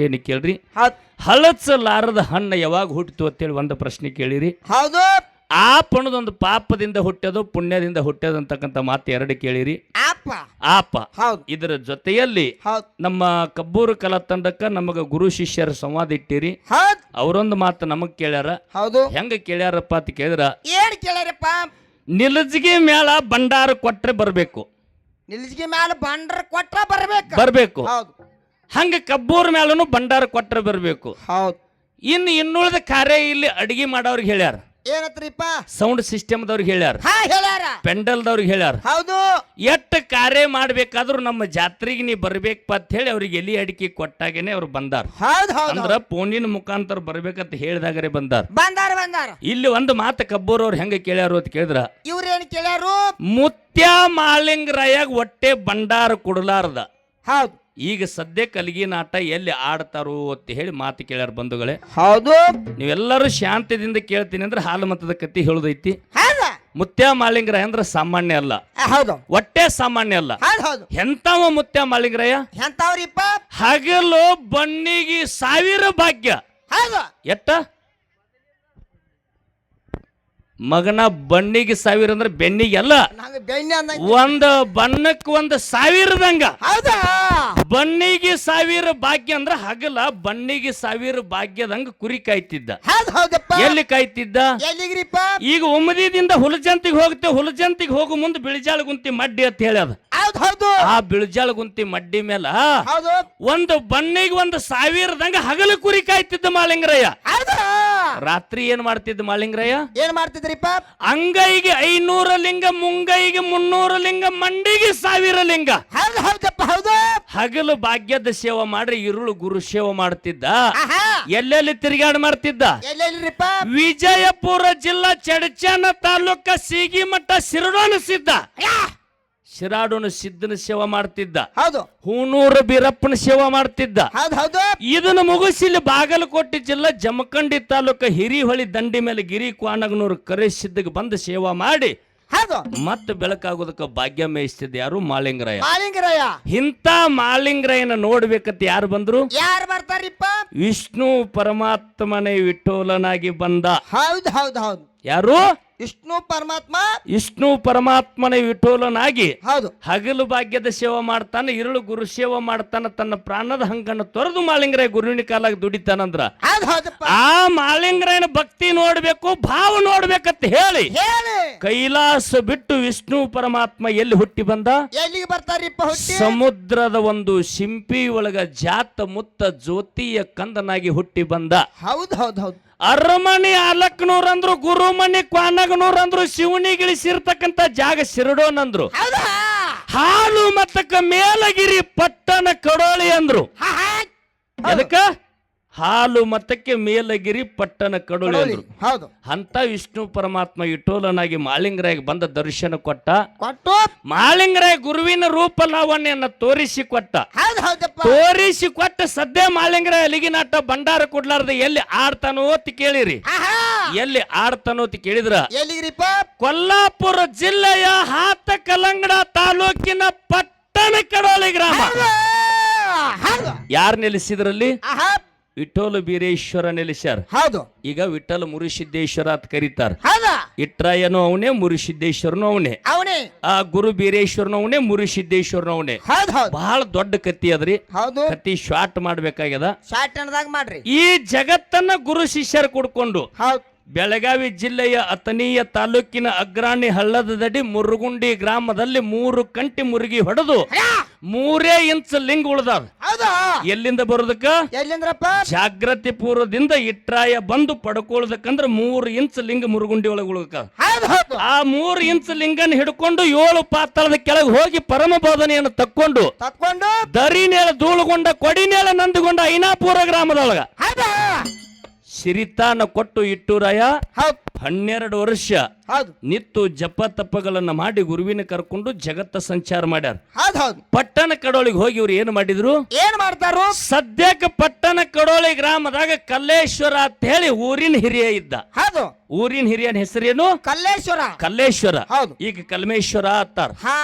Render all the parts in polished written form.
ಏನು ಕೇಳ್ರಿ, ಹೌದ್ ಹಳಚಲಾರದ ಹಣ್ಣ ಯಾವಾಗ ಹುಟ್ಟಿತು ಅಂತೇಳಿ ಒಂದು ಪ್ರಶ್ನೆ ಕೇಳಿರಿ. ಹೌದು ಆ ಪಣದೊಂದು ಪಾಪದಿಂದ ಹುಟ್ಟ್ಯದು ಪುಣ್ಯದಿಂದ ಹುಟ್ಟ್ಯದು ಅಂತಕ್ಕಂಥ ಮಾತು ಎರಡು ಕೇಳಿರಿ. ಅಪ್ಪ ಆಪ ಹೌದು ಇದರ ಜೊತೆಯಲ್ಲಿ ಹೌದ್ ನಮ್ಮ ಕಬ್ಬೂರು ಕಲಾ ತಂಡಕ್ಕ ನಮಗ ಗುರು ಶಿಷ್ಯರ ಸಂವಾದ ಇಟ್ಟಿರಿ. ಹೌದ್ ಅವರೊಂದು ಮಾತು ನಮಗ್ ಕೇಳ್ಯಾರ. ಹೌದು ಹೆಂಗ ಕೇಳ್ಯಾರಪ್ಪ ಅಂತ ಕೇಳಿದ್ರ, ಏನ್ ಕೇಳ್ಯಾರಪ್ಪ? ನಿಲಜಿಗೆ ಮೇಳ ಭಂಡಾರ ಕೊಟ್ರೆ ಬರ್ಬೇಕು, ನಿಲ್ಜಿಗೆ ಮ್ಯಾಲ ಬಂಡ್ರ ಕೊಟ್ರ ಬರ್ಬೇಕು. ಹೌದು ಹಂಗ ಕಬ್ಬೂರ್ ಮೇಲನು ಭಂಡಾರ ಕೊಟ್ರೆ ಬರ್ಬೇಕು. ಹೌದ್ ಇನ್ನುಳಿದ ಕಾರ್ಯ ಇಲ್ಲಿ ಅಡಿಗೆ ಮಾಡೋರ್ಗೆ ಹೇಳ್ಯಾರ, ಏನತ್ರಿಪ್ಪ? ಸೌಂಡ್ ಸಿಸ್ಟಮ್ದವ್ರಿಗೆ ಹೇಳ್ಯಾರ, ಹಾ ಹೇಳ್ಯಾರ. ಪೆಂಡಲ್ದವ್ರಿಗೆ ಹೇಳ್ಯಾರ. ಹೌದು ಎಷ್ಟ ಕಾರ್ಯ ಮಾಡ್ಬೇಕಾದ್ರೂ ನಮ್ಮ ಜಾತ್ರೆಗೆ ನೀ ಬರ್ಬೇಕಪ್ಪ ಅಂತ ಹೇಳಿ ಅವ್ರಿಗೆ ಎಲಿ ಅಡಿಕೆ ಕೊಟ್ಟಾಗೇನೆ ಅವ್ರು ಬಂದಾರ. ಹೌದ್ ಹೌದ್ ಅಂದ್ರ ಫೋನಿನ ಮುಖಾಂತರ ಬರ್ಬೇಕಂತ ಹೇಳಿದಾಗರೆ ಬಂದಾರ. ಬಂದಾರ ಇಲ್ಲಿ ಒಂದು ಮಾತು ಕಬ್ಬೂರ್ ಅವ್ರು ಹೆಂಗ ಕೇಳ್ಯಾರು ಅಂತ ಕೇಳಿದ್ರ, ಇವ್ರೇನ್ ಕೇಳ್ಯಾರು? ಮುತ್ಯ ಮಾಲಿಂಗರಾಯಾಗ ಹೊಟ್ಟೆ ಭಂಡಾರ ಕೊಡಲಾರ್ದ ಹೌದು ಈಗ ಸದ್ಯ ಕಲಿಗಿ ನಾಟ ಎಲ್ಲಿ ಆಡ್ತಾರೋ ಅಂತ ಹೇಳಿ ಮಾತು ಕೇಳ್ಯಾರ. ಬಂಧುಗಳೇ, ಹೌದು ನೀವೆಲ್ಲರೂ ಶಾಂತಿದಿಂದ ಕೇಳ್ತೀನಿ ಅಂದ್ರೆ ಹಾಲು ಮತದ ಕತ್ತಿ ಹೇಳುದೈತಿ. ಹೌದ ಮುತ್ಯ ಮಾಲಿಂಗರಾಯ ಅಂದ್ರೆ ಸಾಮಾನ್ಯ ಅಲ್ಲ, ಹೌದು ಹೊಟ್ಟೆ ಸಾಮಾನ್ಯ ಅಲ್ಲ. ಹೌದು ಹೌದು ಎಂತವ ಮುತ್ಯ ಮಾಲಿಂಗರಾಯ? ಎಂತವ್ರಿಪ್ಪ? ಹಗಲು ಬನ್ನಿಗೆ 1000 ಭಾಗ್ಯ. ಹೌದು ಎಟ್ಟ ಮಗನ ಬಣ್ಣಿಗೆ 1000 ಅಂದ್ರೆ ಬೆನ್ನಿಗೆ ಅಲ್ಲ, ನಂಗ ಬೆಣ್ಣೆ ಅಂದ. ಒಂದು ಬಣ್ಣಕ್ಕೆ 1000ದಂಗ. ಹೌದಾ? ಬಣ್ಣಿಗೆ 1000 ಭಾಗ್ಯ ಅಂದ್ರ ಹಗಲ ಬಣ್ಣಿಗೆ 1000 ಭಾಗ್ಯದಂಗ ಕುರಿ ಕಾಯ್ತಿದ್ದ. ಹೌದ್ ಹೌದಪ್ಪ. ಎಲ್ಲಿ ಕಾಯ್ತಿದ್ದ? ಎಲ್ಲಿಗ್ರಿಪ್ಪ? ಈಗ ಒಮ್ಮದಿದಿಂದ ಹುಲಜಂತಿಗೆ ಹೋಗ್ತೇವೆ, ಹುಲಜಂತಿಗೆ ಹೋಗು ಮುಂದೆ ಬಿಳಿಜಾಳ ಗುಂತಿ ಮಡ್ಡಿ ಅಂತ ಹೇಳ್ಯದ. ಹೌದ್ ಹೌದು ಆ ಬಿಳಿಜಾಳ ಗುಂತಿ ಮಡ್ಡಿ ಮೇಲ ಹೌದು ಒಂದು ಬಣ್ಣಿಗೆ 1000ದಂಗ ಹಗಲು ಕುರಿ ಕಾಯ್ತಿದ್ದ ಮಾಲಿಂಗರಾಯ. ಹೌದಾ? ರಾತ್ರಿ ಏನ್ ಮಾಡ್ತಿದ್ದ ಮಾಲಿಂಗರಾಯ? ಏನ್ ಮಾಡ್ತಿದ್ರಿಪ್ಪ? ಅಂಗೈಗೆ 500 ಲಿಂಗ, ಮುಂಗೈಗೆ 300 ಲಿಂಗ, ಮಂಡಿಗೆ 1000 ಲಿಂಗ. ಹೌದು ಹೌದಪ್ಪ. ಹೌದು ಹಗಲು ಭಾಗ್ಯದ ಸೇವೆ ಮಾಡ್ರಿ, ಇರುಳು ಗುರು ಸೇವೆ ಮಾಡ್ತಿದ್ದ. ಆಹಾ ಎಲ್ಲೆಲ್ಲಿ ತಿರುಗಾಡ್ ಮಾಡ್ತಿದ್ದ? ಎಲ್ಲೆಲ್ರಿಪ್ಪ? ವಿಜಯಪುರ ಜಿಲ್ಲಾ ಚಡಚನ ತಾಲೂಕ ಸೀಗಿಮಠ ಶಿರಡೋನ ಸಿದ್ಧ, ಶಿರಾಡೋನ ಸಿದ್ದನ ಸೇವೆ ಮಾಡ್ತಿದ್ದ. ಹೌದು ಹೂನೂರು ಬೀರಪ್ಪನ ಸೇವೆ ಮಾಡ್ತಿದ್ದ. ಹೌದು ಹೌದು ಇದನ್ನು ಮುಗಿಸಿ ಇಲ್ಲಿ ಬಾಗಲಕೋಟೆ ಜಿಲ್ಲಾ ಜಮಖಂಡಿ ತಾಲೂಕ ಹಿರಿಹೊಳಿ ದಂಡಿ ಮೇಲೆ ಗಿರಿ ಕ್ವಾನಗನೂರು ಕರೆ ಸಿದ್ಧಗೆ ಬಂದು ಸೇವಾ ಮಾಡಿ ಹೌದು ಮತ್ತೆ ಬೆಳಕಾಗೋದಕ್ಕೆ ಭಾಗ್ಯ ಮೇಯಿಸ್ತಿದ್ದ ಯಾರು? ಮಾಲಿಂಗರಾಯ. ಮಾಲಿಂಗರಾಯ. ಇಂಥ ಮಾಲಿಂಗರಾಯನ ನೋಡ್ಬೇಕಂತ ಯಾರು ಬಂದ್ರು? ಯಾರು ಬರ್ತಾರಿಪ್ಪ? ವಿಷ್ಣು ಪರಮಾತ್ಮನೇ ವಿಠೋಲನಾಗಿ ಬಂದ. ಹೌದು ಹೌದು ಹೌದು ಯಾರು? ವಿಷ್ಣು ಪರಮಾತ್ಮ. ವಿಷ್ಣು ಪರಮಾತ್ಮನೇ ವಿಠೋಲನಾಗಿ ಹೌದು ಹಗಲು ಭಾಗ್ಯದ ಸೇವೆ ಮಾಡ್ತಾನೆ, ಇರುಳು ಗುರು ಸೇವೆ ಮಾಡ್ತಾನ. ತನ್ನ ಪ್ರಾಣದ ಹಂಗನ್ನು ತೊರೆದು ಮಾಲಿಂಗರಾಯ ಗುರುವಿನ ಕಾಲಾಗ ದುಡಿತಾನಂದ್ರ ಹೌದು ಹೌದಪ್ಪ. ಆ ಮಾಲಿಂಗರಾಯನ ಭಕ್ತಿ ನೋಡ್ಬೇಕು, ಭಾವ ನೋಡ್ಬೇಕಂತ ಹೇಳಿ ಹೇಳಿ ಕೈಲಾಸ ಬಿಟ್ಟು ವಿಷ್ಣು ಪರಮಾತ್ಮ ಎಲ್ಲಿ ಹುಟ್ಟಿ ಬಂದ? ಎಲ್ಲಿಗೆ ಬರ್ತಾರಿಪ್ಪ? ಹುಟ್ಟಿ ಸಮುದ್ರದ ಒಂದು ಶಿಂಪಿ ಒಳಗ ಜಾತ ಮುತ್ತ ಜ್ಯೋತಿಯ ಕಂದನಾಗಿ ಹುಟ್ಟಿ ಬಂದ. ಹೌದು ಹೌದು ಹೌದು ಅರಮನೆ ಅಲಕ್ನೂರ್ ಅಂದ್ರು, ಗುರುಮನೆ ಕ್ವಾನಗನೂರ್ ಅಂದ್ರು, ಶಿವನಿಗಿಳಿಸಿರ್ತಕ್ಕಂಥ ಜಾಗ ಶಿರಡೋನ್ ಅಂದ್ರು, ಹೌದಾ? ಹಾಲು ಮತ್ತಕ್ಕ ಮೇಲಗಿರಿ ಪಟ್ಟಣ ಕಡೋಳಿ ಅಂದ್ರು. ಹಾ, ಹಾ. ಅದಕ್ಕ ಹಾಲು ಮತಕ್ಕೆ ಮೇಲಗಿರಿ ಪಟ್ಟಣ ಕಡೋಳಿ ಅಂದ್ರು. ಹೌದು ಅಂತ ವಿಷ್ಣು ಪರಮಾತ್ಮ ವಿಠೋಲನಾಗಿ ಮಾಲಿಂಗರಾಯಗೆ ಬಂದ ದರ್ಶನ ಕೊಟ್ಟ. ಕೊಟ್ಟು ಮಾಲಿಂಗರಾಯ ಗುರುವಿನ ರೂಪ ಲಾವಣ್ಯನ್ನ ತೋರಿಸಿ ಕೊಟ್ಟ. ಹೌದು ಹೌದಪ್ಪ. ತೋರಿಸಿ ಕೊಟ್ಟ ಸದ್ಯ ಮಾಲಿಂಗರಾಯ ಅಲಿಗಿನಾಟ ಭಂಡಾರ ಕೊಡ್ಲಾರ್ದ ಎಲ್ಲಿ ಆಡ್ತಾನೋ ಅಂತ ಕೇಳಿರಿ. ಆಹಾ ಎಲ್ಲಿ ಆಡ್ತಾನೋ ಅಂತ ಕೇಳಿದ್ರ, ಎಲ್ಲಿಗ್ರಿಪ್ಪ? ಕೊಲ್ಲಾಪುರ ಜಿಲ್ಲೆಯ ಹಾತ ಕಲಂಗಡ ತಾಲೂಕಿನ ಪಟ್ಟಣ ಕಡೋಳಿ ಗ್ರಾಮ. ಹೌದು ಯಾರು ನೆಲೆಸಿದ್ರಲ್ಲಿ? ಆಹಾ ವಿಠೋಲ ಬೀರೇಶ್ವರ ನೆಲೆಸ್ಯಾರ. ಹೌದು ಈಗ ವಿಠಲ ಮುರುಸಿದ್ದೇಶ್ವರ ಅಂತ ಕರೀತಾರ. ಹೌದಾ? ಇಟ್ರಾಯನು ಅವನೇ, ಮುರುಸಿದ್ದೇಶ್ವರನು ಅವನೇ, ಅವನೇ ಆ ಗುರು ಬೀರೇಶ್ವರನು ಅವನೇ, ಮುರುಸಿದ್ದೇಶ್ವರನು ಅವನೇ. ಹೌದು ಹೌದು ಬಹಳ ದೊಡ್ಡ ಕತ್ತಿ ಅದ್ರಿ. ಹೌದು ಕತ್ತಿ ಶಾರ್ಟ್ ಮಾಡ್ಬೇಕಾಗ್ಯದ. ಶಾರ್ಟ್ ಅಣ್ಣದಾಗ ಮಾಡ್ರಿ. ಈ ಜಗತ್ತನ್ನ ಗುರು ಶಿಷ್ಯರು ಕುಡ್ಕೊಂಡು ಹೌದು ಬೆಳಗಾವಿ ಜಿಲ್ಲೆಯ ಅತನೀಯ ತಾಲೂಕಿನ ಅಗ್ರಾಣಿ ಹಳ್ಳದ ದಡಿ ಮುರುಗುಂಡಿ ಗ್ರಾಮದಲ್ಲಿ 3 ಕಂಟಿ ಮುರುಗಿ ಹೊಡೆದು 3 ಇಂಚ್ ಲಿಂಗ ಉಳ್ದಾದ. ಹೌದಾ? ಎಲ್ಲಿಂದ ಬರೋದಕ್ಕ? ಎಲ್ಲಿಂದ್ರಪ್ಪ? ಜಾಗೃತಿ ಪೂರ್ವದಿಂದ ಇಟ್ರಾಯ ಬಂದು ಪಡ್ಕೊಳ್ಳೋದಕ್ಕಂದ್ರ 3 ಇಂಚ್ ಲಿಂಗ ಮುರುಗುಂಡಿ ಒಳಗೆ ಉಳ್ಕ. ಹೌದು ಹೌದು ಆ 3 ಇಂಚ್ ಲಿಂಗನ ಹಿಡ್ಕೊಂಡು 7 ಪಾತಾಳದ ಕೆಳಗೆ ಹೋಗಿ ಪರಮ ಬೋಧನೆಯನ್ನು ತಕ್ಕೊಂಡು ತಕ್ಕೊಂಡು ದರಿನೇಳ ಧೂಳುಗೊಂಡ ಕೊಡಿನೇಳ ನಂದುಗೊಂಡ ಐನಾಪುರ ಗ್ರಾಮದೊಳಗ ಹೌದಾ? ಸಿರಿತಾನ ಕೊಟ್ಟು ಇಟ್ಟೂರಾಯ ಹೌದು 12 ವರ್ಷ ಹೌದು ನಿತ್ತು ಜಪ ತಪ್ಪಗಳನ್ನ ಮಾಡಿ ಗುರುವಿನ ಕರ್ಕೊಂಡು ಜಗತ್ತ ಸಂಚಾರ ಮಾಡ್ಯಾರ. ಹೌದು ಪಟ್ಟಣ ಕಡೋಳಿಗೆ ಹೋಗಿ ಇವ್ರು ಏನು ಮಾಡಿದ್ರು? ಏನ್ ಮಾಡ್ತಾರು? ಸದ್ಯಕ್ಕೆ ಪಟ್ಟಣ ಕಡೋಳಿ ಗ್ರಾಮದಾಗ ಕಲ್ಲೇಶ್ವರ ಅಂತ ಹೇಳಿ ಊರಿನ ಹಿರಿಯ ಇದ್ದ. ಹೌದು ಊರಿನ ಹಿರಿಯನ ಹೆಸರೇನು? ಕಲ್ಲೇಶ್ವರ. ಕಲ್ಲೇಶ್ವರ. ಹೌದು ಈಗ ಕಲ್ಮೇಶ್ವರ ಅಂತಾರ. ಹಾ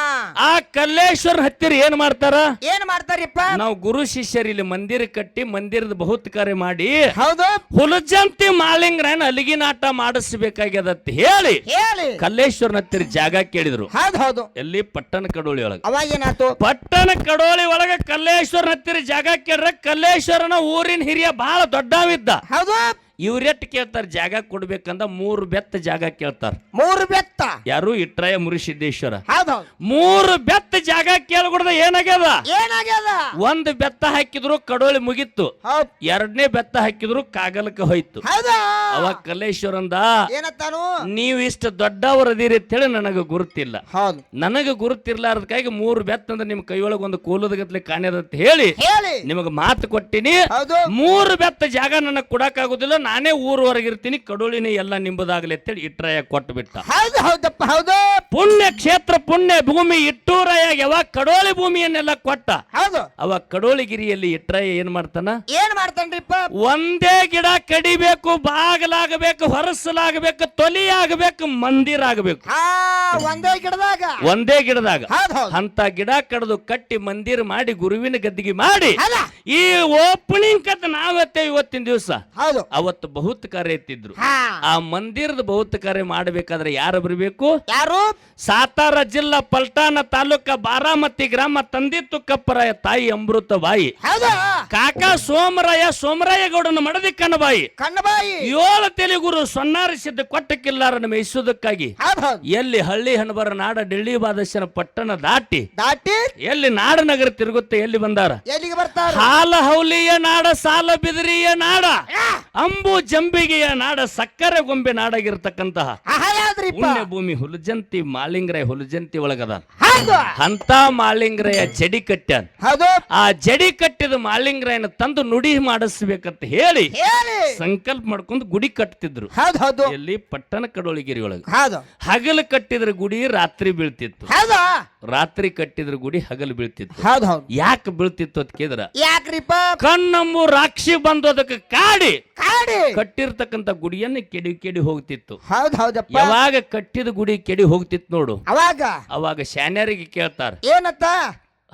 ಆ ಕಲ್ಲೇಶ್ವರ ಹತ್ತಿರ ಏನ್ ಮಾಡ್ತಾರ? ಏನ್ ಮಾಡ್ತಾರಿಪ್ಪ? ನಾವು ಗುರು ಶಿಷ್ಯರು ಇಲ್ಲಿ ಮಂದಿರ ಕಟ್ಟಿ ಮಂದಿರದ ಬಹುತ್ ಕಾರ್ಯ ಮಾಡಿ ಹೌದು ಹುಲಜಂತಿ ಮಾಳಿಂಗ್ರನ ಅಲಿಗಿನಾಟ ಮಾಡಿಸ್ಬೇಕಾಗ್ಯದ ಅಂತ ಹೇಳಿ ಹೇಳಿ ಕಲ್ಲೇಶ್ವರನ ಹತ್ತಿರ ಜಾಗ ಕೇಳಿದ್ರು. ಹೌದು ಎಲ್ಲಿ? ಪಟ್ಟಣ ಕಡೋಳಿ ಒಳಗ. ಅವಾಗ ಏನಾಯ್ತು? ಪಟ್ಟಣ ಕಡೋಳಿ ಒಳಗ ಕಲ್ಲೇಶ್ವರನ ಹತ್ತಿರ ಜಾಗ ಕೇಳ್ರ ಕಲ್ಲೇಶ್ವರನ ಊರಿನ ಹಿರಿಯ ಬಹಳ ದೊಡ್ಡವಿದ್ದ. ಹೌದು ಇವ್ರೆಟ್ ಕೇಳ್ತಾರ ಜಾಗ ಕೊಡ್ಬೇಕಂದ 3 ಬೆತ್ತ ಜಾಗ ಕೇಳ್ತಾರ. 3 ಬೆತ್ತ. ಯಾರು? ಇಟ್ರಾಯ ಮುರುಸಿದ್ದೇಶ್ವರ. ಹೌದು 3 ಬೆತ್ತ ಜಾಗ ಕೇಳ್ಕೊಡ್ದ ಏನಾಗ್ಯದ? ಏನಾಗ್ಯದ? 1 ಬೆತ್ತ ಹಾಕಿದ್ರು ಕಡೋಳಿ ಮುಗಿತ್ತು. ಹೌದು 2ನೇ ಬೆತ್ತ ಹಾಕಿದ್ರು ಕಾಗಲಕ್ಕೆ ಹೋಯ್ತು. ಹೌದಾ? ಅವಾಗ ಕಲ್ಲೇಶ್ವರಂದ ಏನತ್ತಾನು? ನೀವು ಇಷ್ಟು ದೊಡ್ಡವರದಿರಿ ಅಂತೇಳಿ ನನಗೆ ಗುರುತಿಲ್ಲ. ಹೌದು ನನಗೆ ಗುರುತಿರ್ಲಾರ್ದಕ್ಕಾಗಿ 3 ಬೆತ್ತ ಅಂದ್ರೆ ನಿಮ್ ಕೈಯೊಳಗೆ ಒಂದು ಕೋಲದ ಗತ್ಲೆ ಕಾಣ್ಯದಂತ ಹೇಳಿ ಹೇಳಿ ನಿಮಗೆ ಮಾತು ಕೊಟ್ಟಿನಿ. ಹೌದು 3 ಬೆತ್ತ ಜಾಗ ನನಗೆ ಕೊಡಕ್ಕಾಗುದಿಲ್ಲ, ನಾನೇ ಊರವರೆಗಿರ್ತೀನಿ, ಕಡೋಳಿನೇ ಎಲ್ಲ ನಿಂಬುದಾಗ್ಲಿ ಅಂತೇಳಿ ಇಟ್ರಾಯ ಕೊಟ್ಟು ಬಿಟ್ಟ. ಹೌದು ಹೌದಪ್ಪ ಹೌದು ಪುಣ್ಯ ಕ್ಷೇತ್ರ ಪುಣ್ಯ ಭೂಮಿ ಇಟ್ಟೂರಾಯ ಯಾವಾಗ ಕಡೋಳಿ ಭೂಮಿಯನ್ನೆಲ್ಲ ಕೊಟ್ಟ. ಹೌದು ಅವಾಗ ಕಡೋಳಿಗಿರಿಯಲ್ಲಿ ಇಟ್ರಾಯ ಏನ್ ಮಾಡ್ತಾನ? ಏನ್ ಮಾಡ್ತಾನ್ರಿಪ್ಪ? ಒಂದೇ ಗಿಡ ಕಡಿಬೇಕು, ಬಾಗಲಾಗಬೇಕು, ಹೊರಸಲಾಗಬೇಕು, ತೊಲಿಯಾಗಬೇಕು, ಮಂದಿರ ಆಗಬೇಕು. ಹಾ ಒಂದೇ ಗಿಡದಾಗ. ಒಂದೇ ಗಿಡದಾಗ ಹೌದು ಹೌದು ಅಂತ ಗಿಡ ಕಡ್ದು ಕಟ್ಟಿ ಮಂದಿರ ಮಾಡಿ ಗುರುವಿನ ಗದ್ದಿಗೆ ಮಾಡಿ ಅಲ್ಲ ಈ ಓಪನಿಂಗ್ ಕತ್ ನಾವತ್ತೆ ಇವತ್ತಿನ ದಿವಸ ಹೌದು ಅವತ್ತು ಬಹುತ್ ಕಾರ್ಯ ಎತ್ತಿದ್ರು. ಹಾ ಆ ಮಂದಿರದ ಬಹುತ್ ಕಾರ್ಯ ಮಾಡಬೇಕಾದ್ರೆ ಯಾರು ಬರಬೇಕು? ಯಾರು? ಸಾತಾರ ಜಿಲ್ಲಾ ಪಲ್ಟಾಣ ತಾಲೂಕ ಬಾರಾಮತಿ ಗ್ರಾಮ ತಂದಿತ್ತು ಕಪ್ಪರಾಯ ತಾಯಿ ಅಮೃತ ಬಾಯಿ, ಹೌದು ಕಾಕ ಸೋಮರಾಯ ಗೌಡನ ಮಡದಿ ಕಣ್ಣಬಾಯಿ, ಕಣ್ಣಬಾಯಿ 7 ತೆಲಿಗುರು ಸೊನ್ನಾರಿಸಿದ್ದ ಕೊಟ್ಟಕ್ಕಿಲ್ಲಾರನ ಮೇಯಿಸುವುದಕ್ಕಾಗಿ ಹೌದು ಹೌದು ಎಲ್ಲಿ ಹಳ್ಳಿ ಹಣಬರ ನಾಡ ಡೆಳ್ಳಿ ಬಾದಶನ ಪಟ್ಟಣ ದಾಟಿ ದಾಟಿ ಎಲ್ಲಿ ನಾಡನಗರ ತಿರುಗುತ್ತೆ ಎಲ್ಲಿ ಬಂದಾರ? ಎಲ್ಲಿಗೆ ಬರ್ತಾರ? ಹಾಲ ಹೌಲಿಯ ನಾಡ, ಸಾಲ ಬಿದಿರಿಯ ನಾಡ, ಅಂಬು ಜಂಬಿಗೆಯ ನಾಡ, ಸಕ್ಕರೆ ಗೊಂಬೆ ನಾಡಾಗಿರ್ತಕ್ಕಂತಹ ಯಾವ್ದ್ರಿಪ್ಪ? ಪುಣ್ಯ ಭೂಮಿ ಹುಲಜಂತಿ ಮಾಳಿಂಗ್ರಾಯ ಹುಲಜಂತಿ ಒಳಗದ. ಹೌದು ಅಂತ ಮಾಳಿಂಗ್ರಾಯ ಜಡಿ ಕಟ್ಟ್ಯಾನ. ಹೌದು ಆ ಜಡಿ ಕಟ್ಟಿದ ಮಾಳಿಂಗ್ರಾಯನ ತಂದು ನುಡಿ ಮಾಡಿಸ್ಬೇಕಂತ ಹೇಳಿ ಹೇಳಿ ಸಂಕಲ್ಪ ಮಾಡ್ಕೊಂಡು ಗುಡಿ ಕಟ್ತಿದ್ರು. ಹೌದು ಹೌದು ಎಲ್ಲಿ? ಪಟ್ಟಣ ಕಡೋಳಿಗಿರಿ ಒಳಗ. ಹೌದು ಹಗಲು ಕಟ್ಟಿದ್ರ ಗುಡಿ ರಾತ್ರಿ ಬೀಳ್ತಿತ್ತು, ಹೌದು ರಾತ್ರಿ ಕಟ್ಟಿದ್ರ ಗುಡಿ ಹಗಲು ಬೀಳ್ತಿತ್ತು. ಹೌದು ಹೌದು ಯಾಕೆ ಬೀಳ್ತಿತ್ತು ಅಂತ ಕೇಳಿದ್ರ ಯಾಕ್ರಿಪ್ಪ? ಕಣ್ಣಂಬು ರಾಕ್ಷಿ ಬಂದು ಅದಕ್ಕೆ ಕಾಡಿ ಕಾಡಿ ಕಟ್ಟಿರ್ತಕ್ಕಂಥ ಗುಡಿಯನ್ನು ಕೆಡಿ ಹೋಗ್ತಿತ್ತು. ಹೌದು ಹೌದಪ್ಪ. ಯಾವಾಗ ಕಟ್ಟಿದ ಗುಡಿ ಕೆಡಿ ಹೋಗ್ತಿತ್ತು ನೋಡು, ಅವಾಗ ಶಾನ್ಯರಿಗೆ ಕೇಳ್ತಾರ, ಏನತ್ತ?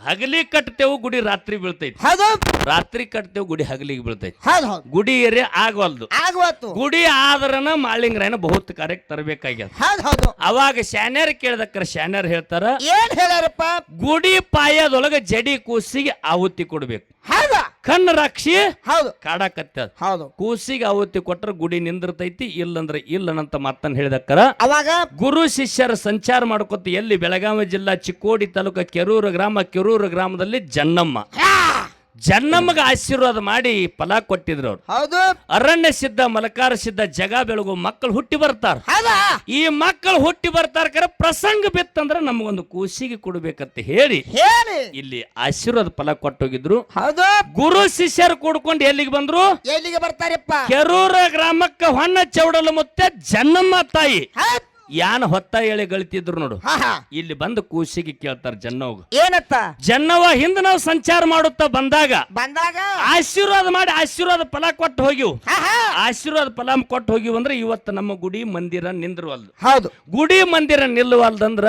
ಹಗಲಿ ಕಟ್ತೇವು ಗುಡಿ ರಾತ್ರಿ ಬೀಳ್ತೈತಿ, ಹೌದು ರಾತ್ರಿ ಕಟ್ತೇವು ಗುಡಿ ಹಗಲಿಗೆ ಬೀಳ್ತೈತಿ. ಹೌದು ಹೌದು ಗುಡಿ ಏರಿಯ ಆಗವಲ್ದು. ಆಗವತ್ತು ಗುಡಿ ಆದ್ರನ ಮಾಳಿಂಗ್ರಾಯನ ಬಹುತ್ ಕಾರ್ಯಕ್ಕೆ ತರಬೇಕಾಗ್ಯದ. ಹೌದು ಹೌದು ಅವಾಗ ಶಾನ್ಯರ್ ಕೇಳ್ದಕ್ರ ಶಾನ್ಯರ್ ಹೇಳ್ತಾರ, ಏನ್ ಹೇಳ್ಯಾರಪ್ಪ? ಗುಡಿ ಪಾಯದೊಳಗ ಜಡಿ ಕೂಸಿಗೆ ಆಹುತಿ ಕೊಡ್ಬೇಕು. ಹೌದಾ? ಕಣ್ಣು ರಾಕ್ಷಿ ಹೌದು ಕಾಡಕತ್ತ, ಹೌದು ಕೂಸಿಗೆ ಆಹುತಿ ಕೊಟ್ರ ಗುಡಿ ನಿಂದಿರ್ತೈತಿ, ಇಲ್ಲಂದ್ರೆ ಇಲ್ಲನಂತ ಮಾತನ್ನ ಹೇಳಿದಕ್ಕರ ಅವಾಗ ಗುರು ಶಿಷ್ಯರ ಸಂಚಾರ ಮಾಡ್ಕೊತ ಎಲ್ಲಿ? ಬೆಳಗಾವಿ ಜಿಲ್ಲಾ ಚಿಕ್ಕೋಡಿ ತಾಲೂಕ ಕೆರೂರು ಗ್ರಾಮದಲ್ಲಿ ಜನ್ನಮ್ಮಗೆ ಆಶೀರ್ವಾದ ಮಾಡಿ ಫಲ ಕೊಟ್ಟಿದ್ರು ಅವ್ರು. ಹೌದು ಅರಣ್ಯ ಸಿದ್ಧ ಮಲಕಾರ ಸಿದ್ಧ ಜಗ ಬೆಳಗು ಮಕ್ಕಳು ಹುಟ್ಟಿ ಬರ್ತಾರ. ಹೌದಾ? ಈ ಮಕ್ಕಳು ಹುಟ್ಟಿ ಬರ್ತಾರ, ಪ್ರಸಂಗ ಬಿತ್ತಂದ್ರ ನಮಗೊಂದು ಕೂಸಿಗೆ ಕೊಡ್ಬೇಕಂತ ಹೇಳಿ ಹೇಳಿ ಇಲ್ಲಿ ಆಶೀರ್ವಾದ ಫಲ ಕೊಟ್ಟೋಗಿದ್ರು. ಹೌದು ಗುರು ಶಿಷ್ಯರು ಕೂಡ್ಕೊಂಡು ಎಲ್ಲಿಗೆ ಬಂದ್ರು? ಎಲ್ಲಿಗೆ ಬರ್ತಾರಪ್ಪ? ಕೆರೂರ ಗ್ರಾಮಕ್ಕೆ ಹೊನ್ನ ಚೌಡಲ ಮುತ್ತೆ ಜನ್ನಮ್ಮ ತಾಯಿ ಹೌದ್. ಯಾನ ಹೊತ್ತ ಹೇಳಿ ಗಳಿತಿದ್ರು ನೋಡು. ಹಾ ಹಾ ಇಲ್ಲಿ ಬಂದು ಕೂಸಿಗೆ ಕೇಳ್ತಾರ ಜನ್ನವ್ಗ. ಏನತ್ತ? ಜನ್ನವ ಹಿಂದ ನಾವು ಸಂಚಾರ ಮಾಡುತ್ತಾ ಬಂದಾಗ ಆಶೀರ್ವಾದ ಮಾಡಿ ಆಶೀರ್ವಾದ ಫಲ ಕೊಟ್ಟು ಹೋಗಿವು. ಹಾ ಹಾ ಆಶೀರ್ವಾದ ಫಲ ಕೊಟ್ಟು ಹೋಗಿವು ಅಂದ್ರೆ ಇವತ್ತು ನಮ್ಮ ಗುಡಿ ಮಂದಿರ ನಿಂದ್ರವಲ್ದು. ಹೌದು ಗುಡಿ ಮಂದಿರ ನಿಲ್ಲವಲ್ದಂದ್ರ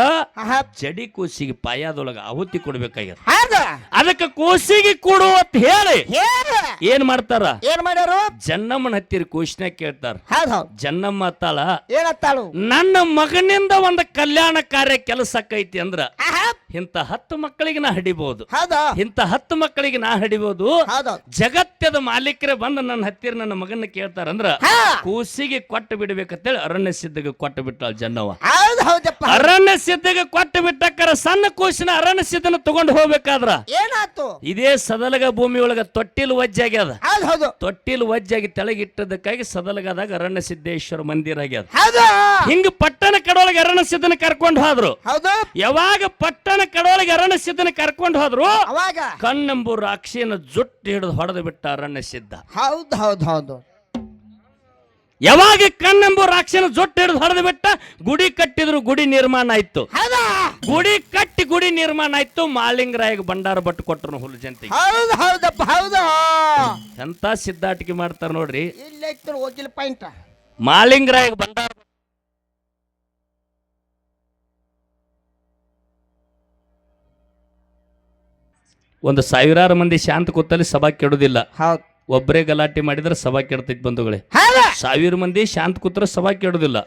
ಹಾ ಜಡಿ ಕೂಸಿಗೆ ಪಾಯದೊಳಗ ಆಹುತಿ ಕೊಡ್ಬೇಕಾಗ್ಯದ. ಹೌದಾ? ಅದಕ್ಕೆ ಕೂಸಿಗೆ ಕೊಡು ಅಂತ ಹೇಳಿ ಹೇಳ ಏನ್ ಮಾಡ್ತಾರ? ಏನ್ ಮಾಡ್ಯಾರು? ಜನ್ನಮ್ಮನ ಹತ್ತಿರ ಕೂಸಿನ ಕೇಳ್ತಾರ. ಹೌದು ಹೌದು ಜನ್ನಮ್ಮ ಅತ್ತಾಳ, ಏನತ್ತಾಳು? ನನ್ನ ಮಗನಿಂದ ಒಂದು ಕಲ್ಯಾಣ ಕಾರ್ಯ ಕೆಲಸಕ್ಕೈತಿ ಅಂದ್ರ ಆಹಾ. ಇಂತ 10 ಮಕ್ಕಳಿಗೆ ನಾ ಹಿಡಿಬಹುದು, ಹೌದಾ? ಇಂತ 10 ಮಕ್ಕಳಿಗೆ ನಾ ಹಿಡಿಬಹುದು. ಹೌದು ಜಗತ್ತದ ಮಾಲೀಕರೇ ಬಂದು ನನ್ನ ಹತ್ತಿರ ನನ್ನ ಮಗನ ಕೇಳ್ತಾರಂದ್ರ ಹಾ. ಕೂಸಿಗೆ ಕೊಟ್ಟು ಬಿಡ್ಬೇಕಂತೇಳಿ ಅರಣ್ಯ ಸಿದ್ಧಗೆ ಕೊಟ್ಟು ಬಿಟ್ಟಾಳ ಜನ್ನವ. ಹೌದು ಹೌದಪ್ಪ. ಅರಣ್ಯ ಸಿದ್ಧಗೆ ಕೊಟ್ಟು ಬಿಟ್ಟಕ್ಕರ ಸಣ್ಣ ಕೂಸಿನ ಅರಣ್ಯ ಸಿದ್ಧನ ತಗೊಂಡು ಹೋಗ್ಬೇಕಾದ್ರ ಏನಾತು? ಇದೇ ಸದಲಗ ಭೂಮಿ ಒಳಗ ತೊಟ್ಟಿಲು ವಜ್ಜಾಗ್ಯದ. ಹೌದು ಹೌದು ತೊಟ್ಟಿಲು ವಜ್ಜಾಗಿ ತೆಳಗಿಟ್ಟದಕ್ಕಾಗಿ ಸದಲಗದಾಗ ಅರಣ್ಯ ಸಿದ್ದೇಶ್ವರ ಮಂದಿರ ಆಗ್ಯದ. ಹೌದು ಹಿಂಗ ಪಟ್ಟಣ ಕಡೊಳಗೆ ಅರಣ್ಯ ಸಿದ್ಧನ ಕರ್ಕೊಂಡು ಹೋದ್ರು. ಹೌದು ಯಾವಾಗ ಪಟ್ಟಣ ಕಡೊಳಗೆ ಅರಣ್ಯ ಸಿದ್ಧನ ಕರ್ಕೊಂಡು ಹೋದ್ರು ಅವಾಗ ಕಣ್ಣೆಂಬು ರಾಕ್ಷಿಯನ್ನು ಜುಟ್ಟು ಹಿಡಿದು ಹೊಡೆದು ಬಿಟ್ಟ ಅರಣ್ಯ ಸಿದ್ಧ. ಹೌದು ಹೌದು ಹೌದು ಯಾವಾಗ ಕಣ್ಣೆಂಬು ರಾಕ್ಷನ ಜೊಟ್ಟು ಹಿಡಿದು ಹೊಡೆದು ಬಿಟ್ಟ ಗುಡಿ ಕಟ್ಟಿದ್ರು ಗುಡಿ ನಿರ್ಮಾಣ ಆಯ್ತು. ಹೌದಾ ಗುಡಿ ಕಟ್ಟಿ ಗುಡಿ ನಿರ್ಮಾಣ ಆಯ್ತು. ಮಾಳಿಂಗರಾಯಗೆ ಭಂಡಾರ ಬಟ್ಟು ಕೊಟ್ಟರು ಹುಲ್ಲು ಜಂತಿಗೆ. ಹೌದು ಹೌದಪ್ಪ ಹೌದು. ಎಂತ ಸಿದ್ಧಾಟಿಕೆ ಮಾಡ್ತಾರ ನೋಡ್ರಿ. ಇಲ್ಲ ಇತ್ತು ಹೋಗಿಲ್ಲ ಪಾಯಿಂಟ್. ಮಾಳಿಂಗರಾಯಗೆ ಭಂಡಾರ ಒಂದು ಸಾವಿರಾರು ಮಂದಿ ಶಾಂತ ಕೂತಲ್ಲಿ ಸಭಾ ಕೆಡುದಿಲ್ಲ. ಹೌದು ಒಬ್ಬರೇ ಗಲಾಟೆ ಮಾಡಿದ್ರೆ ಸಭಾ ಕೆಡ್ತೈತಿ ಬಂಧುಗಳೇ. 1000 ಮಂದಿ ಶಾಂತ ಕೂತ್ರ ಸಭಾ ಕೆಡುದಿಲ್ಲ.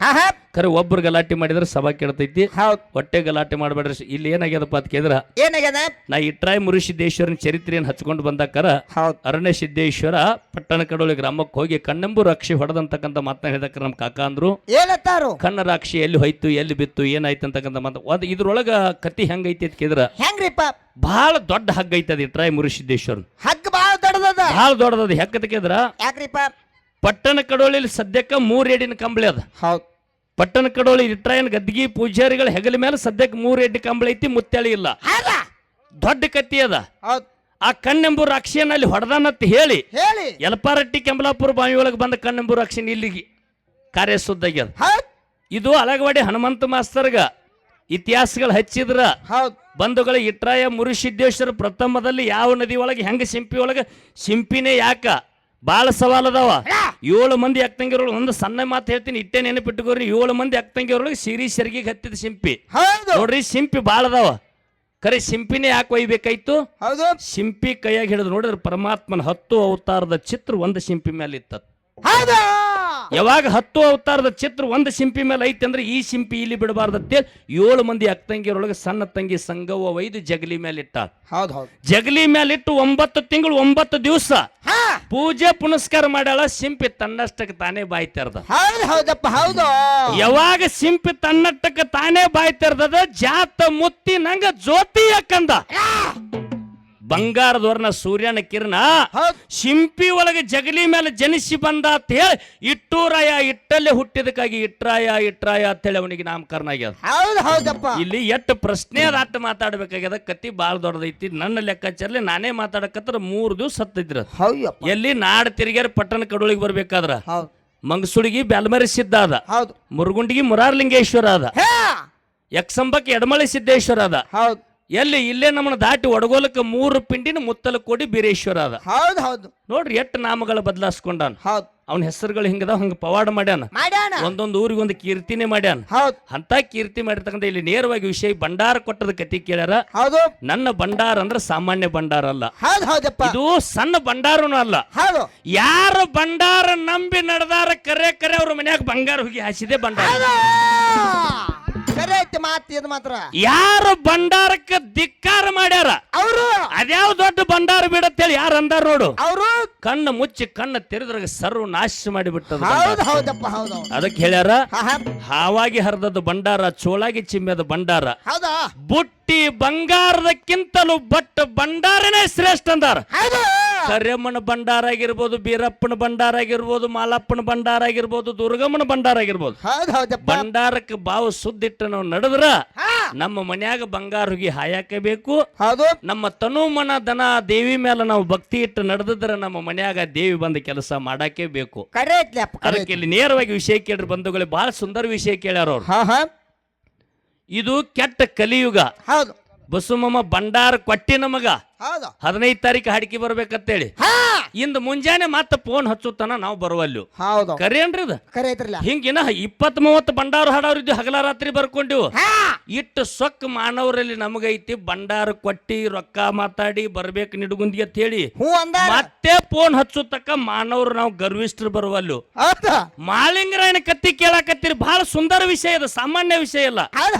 ಖರೆ ಒಬ್ರು ಗಲಾಟೆ ಮಾಡಿದ್ರೆ ಸಭಾ ಕೆಡ್ತೈತಿ. ಹೊಟ್ಟೆ ಗಲಾಟೆ ಮಾಡಬೇಡ್ರಿ. ಇಲ್ಲಿ ಏನಾಗ್ಯದಪ್ಪ ಅಂತ ಕೇಳಿದ್ರ ಏನಾಗ್ಯದ, ನಾ ಇಟ್ರಾಯ ಮುರುಸಿದ್ದೇಶ್ವರನ ಚರಿತ್ರೆಯನ್ನು ಹಚ್ಕೊಂಡು ಬಂದಾಕರ ಅರಣ್ಯ ಸಿದ್ದೇಶ್ವರ ಪಟ್ಟಣ ಕಡೋಳಿ ಗ್ರಾಮಕ್ಕೆ ಹೋಗಿ ಕಣ್ಣೆಂಬು ರಾಕ್ಷಿ ಹೊಡೆದಂತಕ್ಕಂಥ ಮಾತನ್ನ ಹೇಳಿದಕ್ಕ ನಮ್ಮ ಕಾಕ ಅಂದ್ರು. ಏನತ್ತಾರು ಕಣ್ಣ ರಾಕ್ಷಿ ಎಲ್ಲಿ ಹೋಯ್ತು ಎಲ್ಲಿ ಬಿತ್ತು ಏನಾಯ್ತು ಅಂತಕ್ಕಂಥ ಮಾತು. ಇದ್ರೊಳಗ ಕತಿ ಹೆಂಗೈತಿ ಅಂತ ಕೇಳಿದ್ರ ಹೆಂಗ್ರಿಪ್ಪ ಬಹಳ ದೊಡ್ಡ ಹಗ್ಗ ಐತದ ಇಟ್ರಾಯ ಮುರುಸಿದ್ದೇಶ್ವರ ಹಗ್ಗ ಬಹಳ ದೊಡ್ಡದ. ಬಹಳ ದೊಡ್ಡದ. ಹೆಕ್ಕದ ಕೇಳಿದ್ರ ಯಾಕ್ರಿಪ್ಪ ಪಟ್ಟಣ ಕಡೋಳಿಲಿ ಸದ್ಯಕ್ಕ 3 ಎಡಿನ ಕಂಬಳಿ ಅದ. ಹೌದು ಪಟ್ಟಣ ಕಡೋಳಿ ಇಟ್ರಾಯನ್ ಗದ್ದಿಗೆ ಪೂಜಾರಿಗಳ ಹೆಗಲ ಮೇಲೆ ಸದ್ಯಕ್ಕೆ 3 ಎಡ್ಡಿ ಕಂಬಳಿ ಐತಿ. ಮುತ್ತಳಿ ಇಲ್ಲ. ದೊಡ್ಡ ಕತ್ತಿ ಅದ. ಆ ಕಣ್ಣೆಂಬು ರಾಕ್ಷಿಯಲ್ಲಿ ಹೊಡೆದಾನತ್ ಹೇಳಿ ಯಲಪಾರಟ್ಟಿ ಕೆಂಬಲಾಪುರ ಬಾವಿ ಒಳಗೆ ಬಂದ ಕಣ್ಣೆಂಬು ರಾಕ್ಷಿನ ಇಲ್ಲಿಗೆ ಕಾರ್ಯ ಸುದ್ದಾಗ್ಯದ. ಇದು ಅಲಗವಾಡಿ ಹನುಮಂತ ಮಾಸ್ತರ್ಗ ಇತಿಹಾಸಗಳು ಹಚ್ಚಿದ್ರ ಬಂಧುಗಳ ಇಟ್ರಾಯ ಮುರುಸಿದ್ದೇಶ್ವರ ಪ್ರಥಮದಲ್ಲಿ ಯಾವ ನದಿ ಒಳಗೆ ಹೆಂಗ ಸಿಂಪಿ ಒಳಗೆ ಸಿಂಪಿನೇ ಯಾಕ ಬಾಳ ಸವಾಲದಾವ. 7 ಮಂದಿ ಅಕ್ಕಂಗಿರೋಳು ಒಂದು ಸಣ್ಣ ಮಾತು ಹೇಳ್ತೀನಿ ಇಟ್ಟೆ ನೆನಪಿಟ್ಟುಕೋರಿ. 7 ಮಂದಿ ಅಕ್ಕಂಗಿರೊಳಗೆ ಸಿರಿ ಸೆರ್ಗಿಗೆ ಹತ್ತಿದ ಸಿಂಪಿ ನೋಡ್ರಿ. ಸಿಂಪಿ ಬಾಳ ಅದಾವ. ಖರೆ ಸಿಂಪಿನೇ ಯಾಕೆ ಒಯ್ಬೇಕಾಯ್ತು? ಸಿಂಪಿ ಕೈಯಾಗಿ ಹಿಡಿದು ನೋಡಿದ್ರೆ ಪರಮಾತ್ಮನ 10 ಅವತಾರದ ಚಿತ್ರ ಒಂದು ಸಿಂಪಿ ಮೇಲೆ ಇತ್ತ. ಯಾವಾಗ 10 ಅವತಾರದ ಚಿತ್ರ ಒಂದು ಸಿಂಪಿ ಮೇಲೆ ಐತಿ ಅಂದ್ರೆ ಈ ಸಿಂಪಿ ಇಲ್ಲಿ ಬಿಡಬಾರ್ದತ್ತೆ. 7 ಮಂದಿ ಅಕ್ಕಂಗಿಯರೊಳಗೆ ಸಣ್ಣ ತಂಗಿ ಸಂಗವ್ವ ಒಯ್ದು ಜಗಲಿ ಮೇಲೆ ಇಟ್ಟ. ಜಗಲಿ ಮೇಲಿಟ್ಟು 9 ತಿಂಗಳು 9 ದಿವಸ ಪೂಜೆ ಪುನಸ್ಕಾರ ಮಾಡ್ಯಾಳ. ಸಿಂಪಿ ತನ್ನಷ್ಟಕ್ಕೆ ತಾನೇ ಬಾಯಿ ತೆರೆದ. ಯಾವಾಗ ಸಿಂಪಿ ತನ್ನಷ್ಟಕ್ಕೆ ತಾನೇ ಬಾಯಿ ತೆರೆದ ಜಾತ ಮುತ್ತಿ ನಂಗ ಜ್ಯೋತಿ ಯಾಕಂದ. ಬಂಗಾರದ ವರ್ಣ ಸೂರ್ಯನ ಕಿರಣ ಸಿಂಪಿ ಒಳಗೆ ಜಗಲಿ ಮೇಲೆ ಜನಿಸಿ ಬಂದ ಅಂತ ಹೇಳಿ ಇಟ್ಟೂರಾಯ ಇಟ್ಟಲ್ಲೇ ಹುಟ್ಟಿದಕ್ಕಾಗಿ ಇಟ್ರಾಯ ಇಟ್ರಾಯ ಅಂತ ಹೇಳಿ ಅವನಿಗೆ ನಾಮಕರಣ ಆಗ್ಯದ. ಇಲ್ಲಿ ಎಷ್ಟು ಪ್ರಶ್ನೆ ಅದಾಟ ಮಾತಾಡ್ಬೇಕಾಗ್ಯದ. ಕತಿ ಬಾಳ ದೊಡ್ಡದೈತಿ. ನನ್ನ ಲೆಕ್ಕಾಚಾರಲಿ ನಾನೇ ಮಾತಾಡಕತ್ರ 3 ದಿವಸ ಹತ್ತಿದ್ರ. ಎಲ್ಲಿ ನಾಡ್ ತಿರುಗ್ಯಾರ ಪಟ್ಟಣ ಕಡೋಳಿಗೆ ಬರ್ಬೇಕಾದ್ರ ಮಂಗಸುಳಿಗಿ ಬ್ಯಾಲ್ಮರಿ ಸಿದ್ಧ ಅದ. ಮುರುಗುಂಡಿಗಿ ಮುರಾರ್ಲಿಂಗೇಶ್ವರ ಅದ. ಯಕ್ಷಂಬಕ್ಕೆ ಎಡಮಳಿ ಸಿದ್ದೇಶ್ವರ ಅದ. ಎಲ್ಲಿ ಇಲ್ಲೇ ನಮ್ಮನ್ನ ದಾಟಿ ಒಡಗೋಲಕ್ಕೆ 3 ಪಿಂಡಿನ ಮುತ್ತಲ ಕೋಡಿ ಬೀರೇಶ್ವರ ಅದ. ನೋಡ್ರಿ ಎಷ್ಟು ನಾಮಗಳ ಬದಲಾಯಿಸ್ಕೊಂಡಾನ. ಅವನ ಹೆಸರುಗಳು ಹಿಂಗದ ಹಂಗ ಪವಾಡ ಮಾಡ್ಯಾನ. ಒಂದೊಂದು ಊರಿಗೆ ಒಂದು ಕೀರ್ತಿನೇ ಮಾಡ್ಯಾನ. ಅಂತ ಕೀರ್ತಿ ಮಾಡಿರ್ತಕ್ಕಂಥ ಇಲ್ಲಿ ನೇರವಾಗಿ ವಿಷಯ ಭಂಡಾರ ಕೊಟ್ಟದ ಕತಿ ಕೇಳ್ಯಾರ. ನನ್ನ ಭಂಡಾರ ಅಂದ್ರೆ ಸಾಮಾನ್ಯ ಭಂಡಾರ ಅಲ್ಲ. ಇದು ಸಣ್ಣ ಭಂಡಾರನು ಅಲ್ಲ. ಯಾರ ಭಂಡಾರ ನಂಬಿ ನಡೆದಾರ ಕರೆ ಕರೆ ಅವ್ರ ಮನ್ಯಾಗ ಬಂಗಾರ ಹೋಗಿ ಹಾಸಿದೆ ಭಂಡಾರ. ಮಾತ್ರ ಯಾರು ಭಂಡಾರಕ್ಕೆ ಧಿಕ್ಕಾರ ಮಾಡ್ಯಾರ ಅವರು ಅದ್ಯಾವ ದೊಡ್ಡ ಭಂಡಾರ ಬಿಡತ್ತೇಳಿ ಯಾರು ಅಂದಾರ ನೋಡು. ಅವರು ಕಣ್ಣು ಮುಚ್ಚಿ ಕಣ್ಣು ತೆರೆದ್ರಾಗ ಸರ್ವ ನಾಶ ಮಾಡಿಬಿಟ್ಟದ. ಅದಕ್ಕೆ ಹೇಳ್ಯಾರ ಹಾವಾಗಿ ಹರಿದದ್ದು ಭಂಡಾರ ಚೋಳಾಗಿ ಚಿಮ್ಮೆದ ಭಂಡಾರ. ಬುಟ್ಟಿ ಬಂಗಾರದಕ್ಕಿಂತಲೂ ಬಟ್ ಭಂಡಾರನೇ ಶ್ರೇಷ್ಠ ಅಂದಾರ. ಕರ್ಯಮ್ಮನ ಭಂಡಾರ ಆಗಿರ್ಬೋದು, ಬೀರಪ್ಪನ ಭಂಡಾರ ಆಗಿರ್ಬೋದು, ಮಾಲಪ್ಪನ ಭಂಡಾರ ಆಗಿರ್ಬೋದು, ದುರ್ಗಮ್ಮನ ಭಂಡಾರ ಆಗಿರ್ಬೋದು. ಭಂಡಾರಕ್ಕೆ ಬಾವು ಸುದ್ದಿಟ್ಟು ನಾವು ನಡೆದ್ರ ನಮ್ಮ ಮನ್ಯಾಗ ಬಂಗಾರ ಹೋಗಿ ಹಾಯಾಕ ಬೇಕು. ನಮ್ಮ ತನು ಮನ ದನ ದೇವಿ ಮೇಲೆ ನಾವು ಭಕ್ತಿ ಇಟ್ಟು ನಡೆದಿದ್ರ ನಮ್ಮ ಮನ್ಯಾಗ ದೇವಿ ಬಂದ ಕೆಲಸ ಮಾಡಾಕೆ ಬೇಕು. ಅದಕ್ಕೆ ಇಲ್ಲಿ ನೇರವಾಗಿ ವಿಷಯ ಕೇಳ್ರಿ ಬಂಧುಗಳೇ. ಬಹಳ ಸುಂದರ ವಿಷಯ ಕೇಳ್ಯಾರ ಅವ್ರು. ಇದು ಕೆಟ್ಟ ಕಲಿಯುಗ. ಬಸುಮಮ್ಮ ಭಂಡಾರ ಕೊಟ್ಟಿ ನಮಗ 15 ತಾರೀಕು ಹಾಡಿಕೆ ಬರ್ಬೇಕಂತೇಳಿ ಇಂದ ಮುಂಜಾನೆ ಮತ್ತ ಫೋನ್ ಹಚ್ಚುತ್ತಾನ ನಾವು ಬರುವಲ್ಲು. ಕರೇನ್ರಿ ಹಿಂಗಿನ 20-30 ಭಂಡಾರ ಹಾಡವ್ರಿದ್ದು ಹಗಲ ರಾತ್ರಿ ಬರ್ಕೊಂಡಿವು. ಇಟ್ಟು ಸೊಕ್ಕ ಮಾನವರಲ್ಲಿ ನಮಗೈತಿ. ಭಂಡಾರ ಕೊಟ್ಟಿ ರೊಕ್ಕ ಮಾತಾಡಿ ಬರ್ಬೇಕು ನಿಡುಗುಂದಿ ಅಂತ ಹೇಳಿ ಮತ್ತೆ ಫೋನ್ ಹಚ್ಚುತ್ತಕ್ಕ ಮಾನವರು ನಾವು ಗರ್ವಿಷ್ಠರು ಬರುವಲ್ಲು. ಮಾಳಿಂಗರಾಯನ ಕತ್ತಿ ಕೇಳಾಕತ್ತೀರಿ. ಬಹಳ ಸುಂದರ ವಿಷಯ ಇದು, ಸಾಮಾನ್ಯ ವಿಷಯ ಇಲ್ಲ.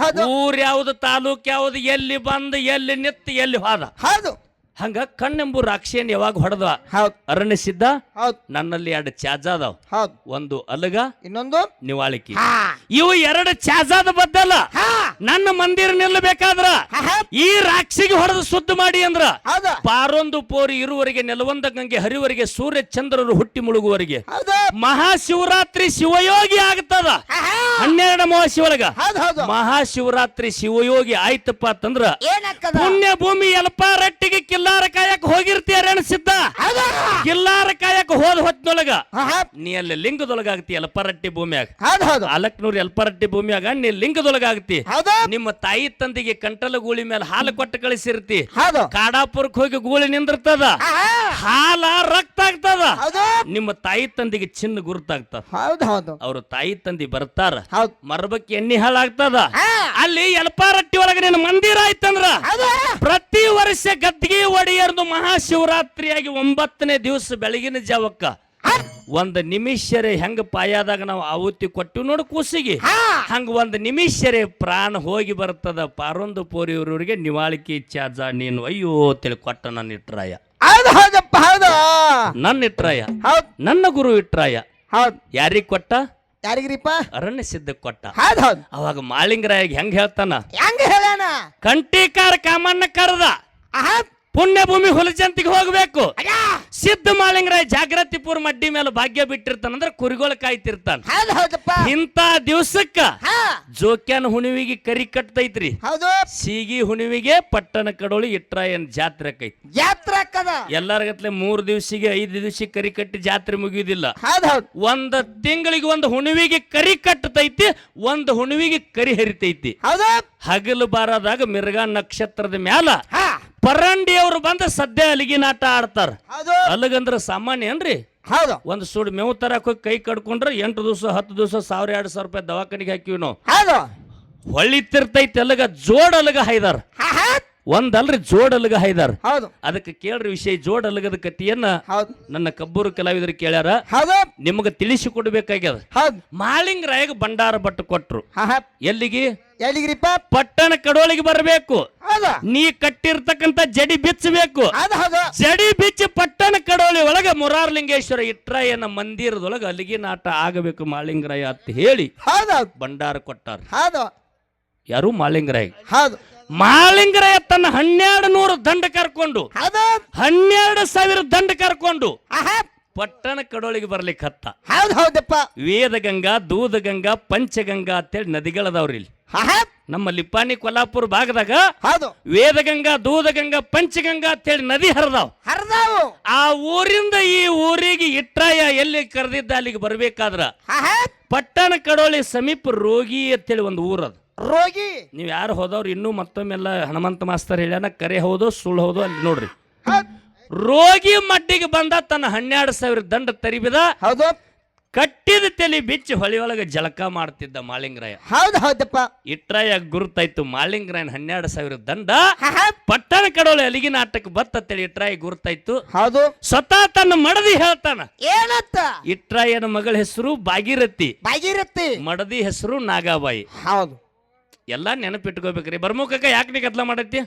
ಊರ್ ಯಾವ್ದು ತಾಲೂಕ್ ಯಾವ್ದು ಎಲ್ಲಿ ಬಂದು ಎಲ್ಲಿ ನಿತ್ತು ಎಲ್ಲಿ ಹೋದ. ಹಂಗ ಕಣ್ಣೆಂಬು ರಾಕ್ಷಿಯನ್ ಯಾವಾಗ ಹೊಡೆದ ಅರಣ್ಯ ಸಿದ್ಧ ನನ್ನಲ್ಲಿ 2 ಚಾಜ ಅದಾವ. ಒಂದು ಅಲಗ ಇನ್ನೊಂದು ನಿವಾಳಿಕಿ. ಇವು 2 ಚಾಜಾದ ಬದ್ದಲ್ಲ ನನ್ನ ಮಂದಿರ ನಿಲ್ಲಬೇಕಾದ್ರ ಈ ರಾಕ್ಷಿಗೆ ಹೊಡೆದು ಸುದ್ದ ಮಾಡಿ ಅಂದ್ರ ಪಾರೊಂದು ಪೋರಿ ಇರುವವರೆಗೆ ನೆಲವಂದ ಗಂಗೆ ಹರಿವರೆಗೆ ಸೂರ್ಯ ಚಂದ್ರರು ಹುಟ್ಟಿ ಮುಳುಗುವವರೆಗೆ ಮಹಾಶಿವರಾತ್ರಿ ಶಿವಯೋಗಿ ಆಗ್ತದ. 12 ಅಮಾವಾಸ್ಯೆ ಒಳಗ ಮಹಾಶಿವರಾತ್ರಿ ಶಿವಯೋಗಿ ಆಯ್ತಪ್ಪ ಅಂತಂದ್ರ ಪುಣ್ಯ ಭೂಮಿ ಎಲ್ಪಾರಟ್ಟಿಗೆ ಕಿಲ್ಲ ಗಿಲ್ಲಾರ ಕಾಯಕ್ ಹೋಗಿರ್ತೀಯರೇನ ಸಿದ್ಧ ಗಿಲ್ಲಾರ ಕಾಯಕ್ ಹೋದ ಹೊತ್ನೊಳಗ ನೀ ಅಲ್ಲಿ ಲಿಂಗದೊಳಗ ಆಗ್ತಿ ಎಲ್ಪರಟ್ಟಿ ಭೂಮಿಯಾಗ ಅಲಕ್ನೂರ್ ಎಲ್ಪರಟ್ಟಿ ಭೂಮಿಯಾಗ ನೀ ಲಿಂಗದೊಳಗ ಆಗ್ತಿ ನಿಮ್ಮ ತಾಯಿ ತಂದಿಗೆ ಕಂಟಲ ಗೂಳಿ ಮೇಲೆ ಹಾಲು ಕೊಟ್ಟು ಕಳಿಸಿರ್ತಿ ಕಾಡಾಪುರಕ್ಕೆ ಹೋಗಿ ಗೂಳಿ ನಿಂದಿರ್ತದ ಹಾಲ ರಕ್ತ ಆಗ್ತದ ನಿಮ್ಮ ತಾಯಿ ತಂದಿಗೆ ಚಿನ್ನ ಗುರುತಾಗ್ತದ ಅವ್ರ ತಾಯಿ ತಂದಿ ಬರ್ತಾರ ಮರಬಕ್ಕೆ ಎಣ್ಣೆ ಹಾಳಾಗ್ತದ ಅಲ್ಲಿ ಎಲ್ಪಾರಟ್ಟಿ ಒಳಗೆ ನಿನ್ನ ಮಂದಿರ ಆಯ್ತಂದ್ರ ಪ್ರತಿ ವರ್ಷ ಗದ್ದಿಗೆ ಒಡೆಯರ್ದು ಮಹಾಶಿವರಾತ್ರಿಯಾಗಿ 9ನೇ ದಿವಸ ಬೆಳಗಿನ ಜಾವಕ್ಕ 1 ನಿಮಿಷರೇ ಹೆಂಗ ಪಾಯಾದಾಗ ನಾವು ಆಹುತಿ ಕೊಟ್ಟು ನೋಡು ಕೂಸಿಗೆ ಹಂಗ 1 ನಿಮಿಷರೇ ಪ್ರಾಣ ಹೋಗಿ ಬರ್ತದ ಪಾರೊಂದು ಪೋರಿಯವರಿಗೆ ನಿವಾಳಿಕೆ ಚಾಜ ನೀನು ಅಯ್ಯೋ ತಿಳಿ ಕೊಟ್ಟ ನನ್ನ ಇಟ್ರಾಯ ನನ್ನ ಇಟ್ರಾಯ ನನ್ನ ಗುರು ಇಟ್ರಾಯ ಯಾರಿಗ್ ಕೊಟ್ಟ ಯಾರಿಗ್ರಿಪ್ಪ ಅರಣ್ಯ ಸಿದ್ಧಕ್ಕೆ ಕೊಟ್ಟ ಅವಾಗ ಮಾಳಿಂಗರಾಯ ಹೆಂಗ ಹೇಳ್ತಾನ ಕಂಠೀಕಾರ ಕಾಮಣ್ಣ ಕರೆದ ಪುಣ್ಯ ಭೂಮಿ ಹುಲಜಂತಿಗೆ ಹೋಗ್ಬೇಕು ಸಿದ್ಧ ಮಾಳಿಂಗರಾಯ ಜಾಗೃತಿಪುರ ಮಡ್ಡಿ ಮೇಲೆ ಭಾಗ್ಯ ಬಿಟ್ಟಿರ್ತಾನಂದ್ರ ಕುರಿಗೋಳ ಕಾಯ್ತಿರ್ತಾನ ಇಂತ ದಿವ್ಸಕ್ಕ ಜೋಕ್ಯಾನ ಹುಣಿವಿಗೆ ಕರಿ ಕಟ್ತೈತ್ರಿ ಸೀಗಿ ಹುಣಿವಿಗೆ ಪಟ್ಟಣ ಕಡೋಳಿ ಇಟ್ರಾಯನ್ ಜಾತ್ರೆ ಕೈತಿ ಎಲ್ಲಾರ್ಗತ್ಲೆ 3 ದಿವ್ಸಿಗೆ 5 ದಿವ್ಸಿಗೆ ಕರಿ ಕಟ್ಟಿ ಜಾತ್ರೆ ಮುಗಿಯುದಿಲ್ಲ 1 ತಿಂಗಳಿಗೆ 1 ಹುಣಿವಿಗೆ ಕರಿ ಕಟ್ಟತೈತಿ 1 ಹುಣಿವಿಗೆ ಕರಿ ಹರಿತೈತಿ ಹಗಲು ಬಾರದಾಗ ಮಿರ್ಗಾ ನಕ್ಷತ್ರದ ಮ್ಯಾಲ ಪರಂಡಿ ಅವರು ಬಂದ ಸದ್ಯ ಅಲಿಗಿನಾಟ ಆಡ್ತಾರ ಅಲಗಂದ್ರ ಸಾಮಾನ್ಯ ಏನ್ರಿ ಒಂದ್ ಸುಡ್ ಮೇವು ತರಕ್ ಹೋಗಿ ಕೈ ಕಡ್ಕೊಂಡ್ರ 8 ದಿವಸ 10 ದಿವಸ 1000-2000 ರೂಪಾಯಿ ದವಾಖಾನಿಗೆ ಹಾಕಿವಿ ನಾವು ಹೊಳಿತಿರ್ತೈತಿ ಅಲಗ ಜೋಡ್ ಅಲಗ ಹೈದಾರ ಒಂದಲ್ರಿ ಜೋಡ್ ಅಲಗ ಹೈದಾರ ಅದಕ್ಕೆ ಕೇಳ್ರಿ ವಿಷಯ ಜೋಡ್ ಅಲಗದ ಕಥೆಯನ್ನ ನನ್ನ ಕಬ್ಬೂರು ಕಲಾವಿದರು ಕೇಳ್ಯಾರ ನಿಮಗ ತಿಳಿಸಿ ಕೊಡ್ಬೇಕಾಗ್ಯದ ಮಾಳಿಂಗರಾಯಗ ಬಂಡಾರ ಬಟ್ಟು ಕೊಟ್ರು ಎಲ್ಲಿಗಿರಿಪ್ಪ ಪಟ್ಟಣ ಕಡೋಳಿಗೆ ಬರಬೇಕು ನೀ ಕಟ್ಟಿರ್ತಕ್ಕಂತ ಜಡಿ ಬಿಚ್ಚಬೇಕು ಜಡಿ ಬಿಚ್ಚಿ ಪಟ್ಟಣ ಕಡೋಳಿ ಒಳಗ ಮುರಾರಲಿಂಗೇಶ್ವರ ಇಟ್ರಾಯನ ಮಂದಿರದೊಳಗ ಅಲ್ಲಿಗೆ ನಾಟ ಆಗಬೇಕು ಮಾಳಿಂಗರಾಯ ಅಂತ ಹೇಳಿ ಬಂಡಾರ ಕೊಟ್ಟಾರ ಯಾರು ಮಾಳಿಂಗರಾಯ ಮಾಳಿಂಗರಾಯ ತನ್ನ 1200 ದಂಡ ಕರ್ಕೊಂಡು 12,000 ದಂಡ ಕರ್ಕೊಂಡು ಪಟ್ಟಣ ಕಡೋಳಿಗೆ ಬರ್ಲಿಕ್ಕೆ ಹತ್ತ ವೇದಗಂಗಾ ದೂದಗಂಗಾ ಪಂಚಗಂಗಾ ಅಂತೇಳಿ ನದಿಗಳದಾವ್ರಿ ಇಲ್ಲಿ ನಮ್ಮ ಲಿಪ್ಪಾಣಿ ಕೊಲ್ಲಾಪುರ ಭಾಗದಾಗ ವೇದಗಂಗಾ ದೂದಗಂಗಾ ಪಂಚಗಂಗಾ ಅಂತೇಳಿ ನದಿ ಹರಿದಾವ್ ಆ ಊರಿಂದ ಈ ಊರಿಗೆ ಇಟ್ರಾಯ ಎಲ್ಲಿ ಕರೆದಿದ್ದ ಅಲ್ಲಿಗೆ ಬರ್ಬೇಕಾದ್ರ ಪಟ್ಟಣ ಕಡೋಳಿ ಸಮೀಪ ರೋಗಿ ಅಂತೇಳಿ ಒಂದು ಊರದು ರೋಗಿ ನೀವ್ ಯಾರು ಹೋದವ್ರು ಇನ್ನೂ ಮತ್ತೊಮ್ಮೆಲ್ಲ ಹನುಮಂತ ಮಾಸ್ತರ್ ಹೇಳ್ಯಾನ ಕರೆ ಹೌದು ಸುಳ್ಳು ಹೌದು ಅಲ್ಲಿ ನೋಡ್ರಿ ರೋಗಿ ಮಡ್ಡಿಗೆ ಬಂದ ತನ್ನ 12,000 ದಂಡ ತರಿಬಿದ ಕಟ್ಟಿದ ತಲೆ ಬಿಚ್ಚಿ ಹೊಳಿಯೊಳಗ ಜಳಕ ಮಾಡ್ತಿದ್ದ ಮಾಳಿಂಗರಾಯ ಇಟ್ರಾಯ ಗುರುತಾಯ್ತು ಮಾಳಿಂಗರಾಯನ್ 12,000 ದಂಡ ಪಟ್ಟಣ ಕಡೋಳಿ ಅಲಿಗಿ ನಾಟಕ ಬತ್ತೇಳಿ ಇಟ್ರಾಯ ಗುರುತಾಯ್ತು ಸ್ವತಃ ತನ್ನ ಮಡದಿ ಹೇಳ್ತಾನ ಏನತ್ತ ಇಟ್ರಾಯನ ಮಗಳ ಹೆಸರು ಭಾಗೀರಥಿ ಮಡದಿ ಹೆಸರು ನಾಗಾಬಾಯಿ ಎಲ್ಲಾ ನೆನಪಿಟ್ಕೋಬೇಕ್ರಿ ಬರ್ಮುಖಕ್ಕ ಯಾಕೆ ನೀ ಗದ್ಲ ಮಾಡತ್ತಿ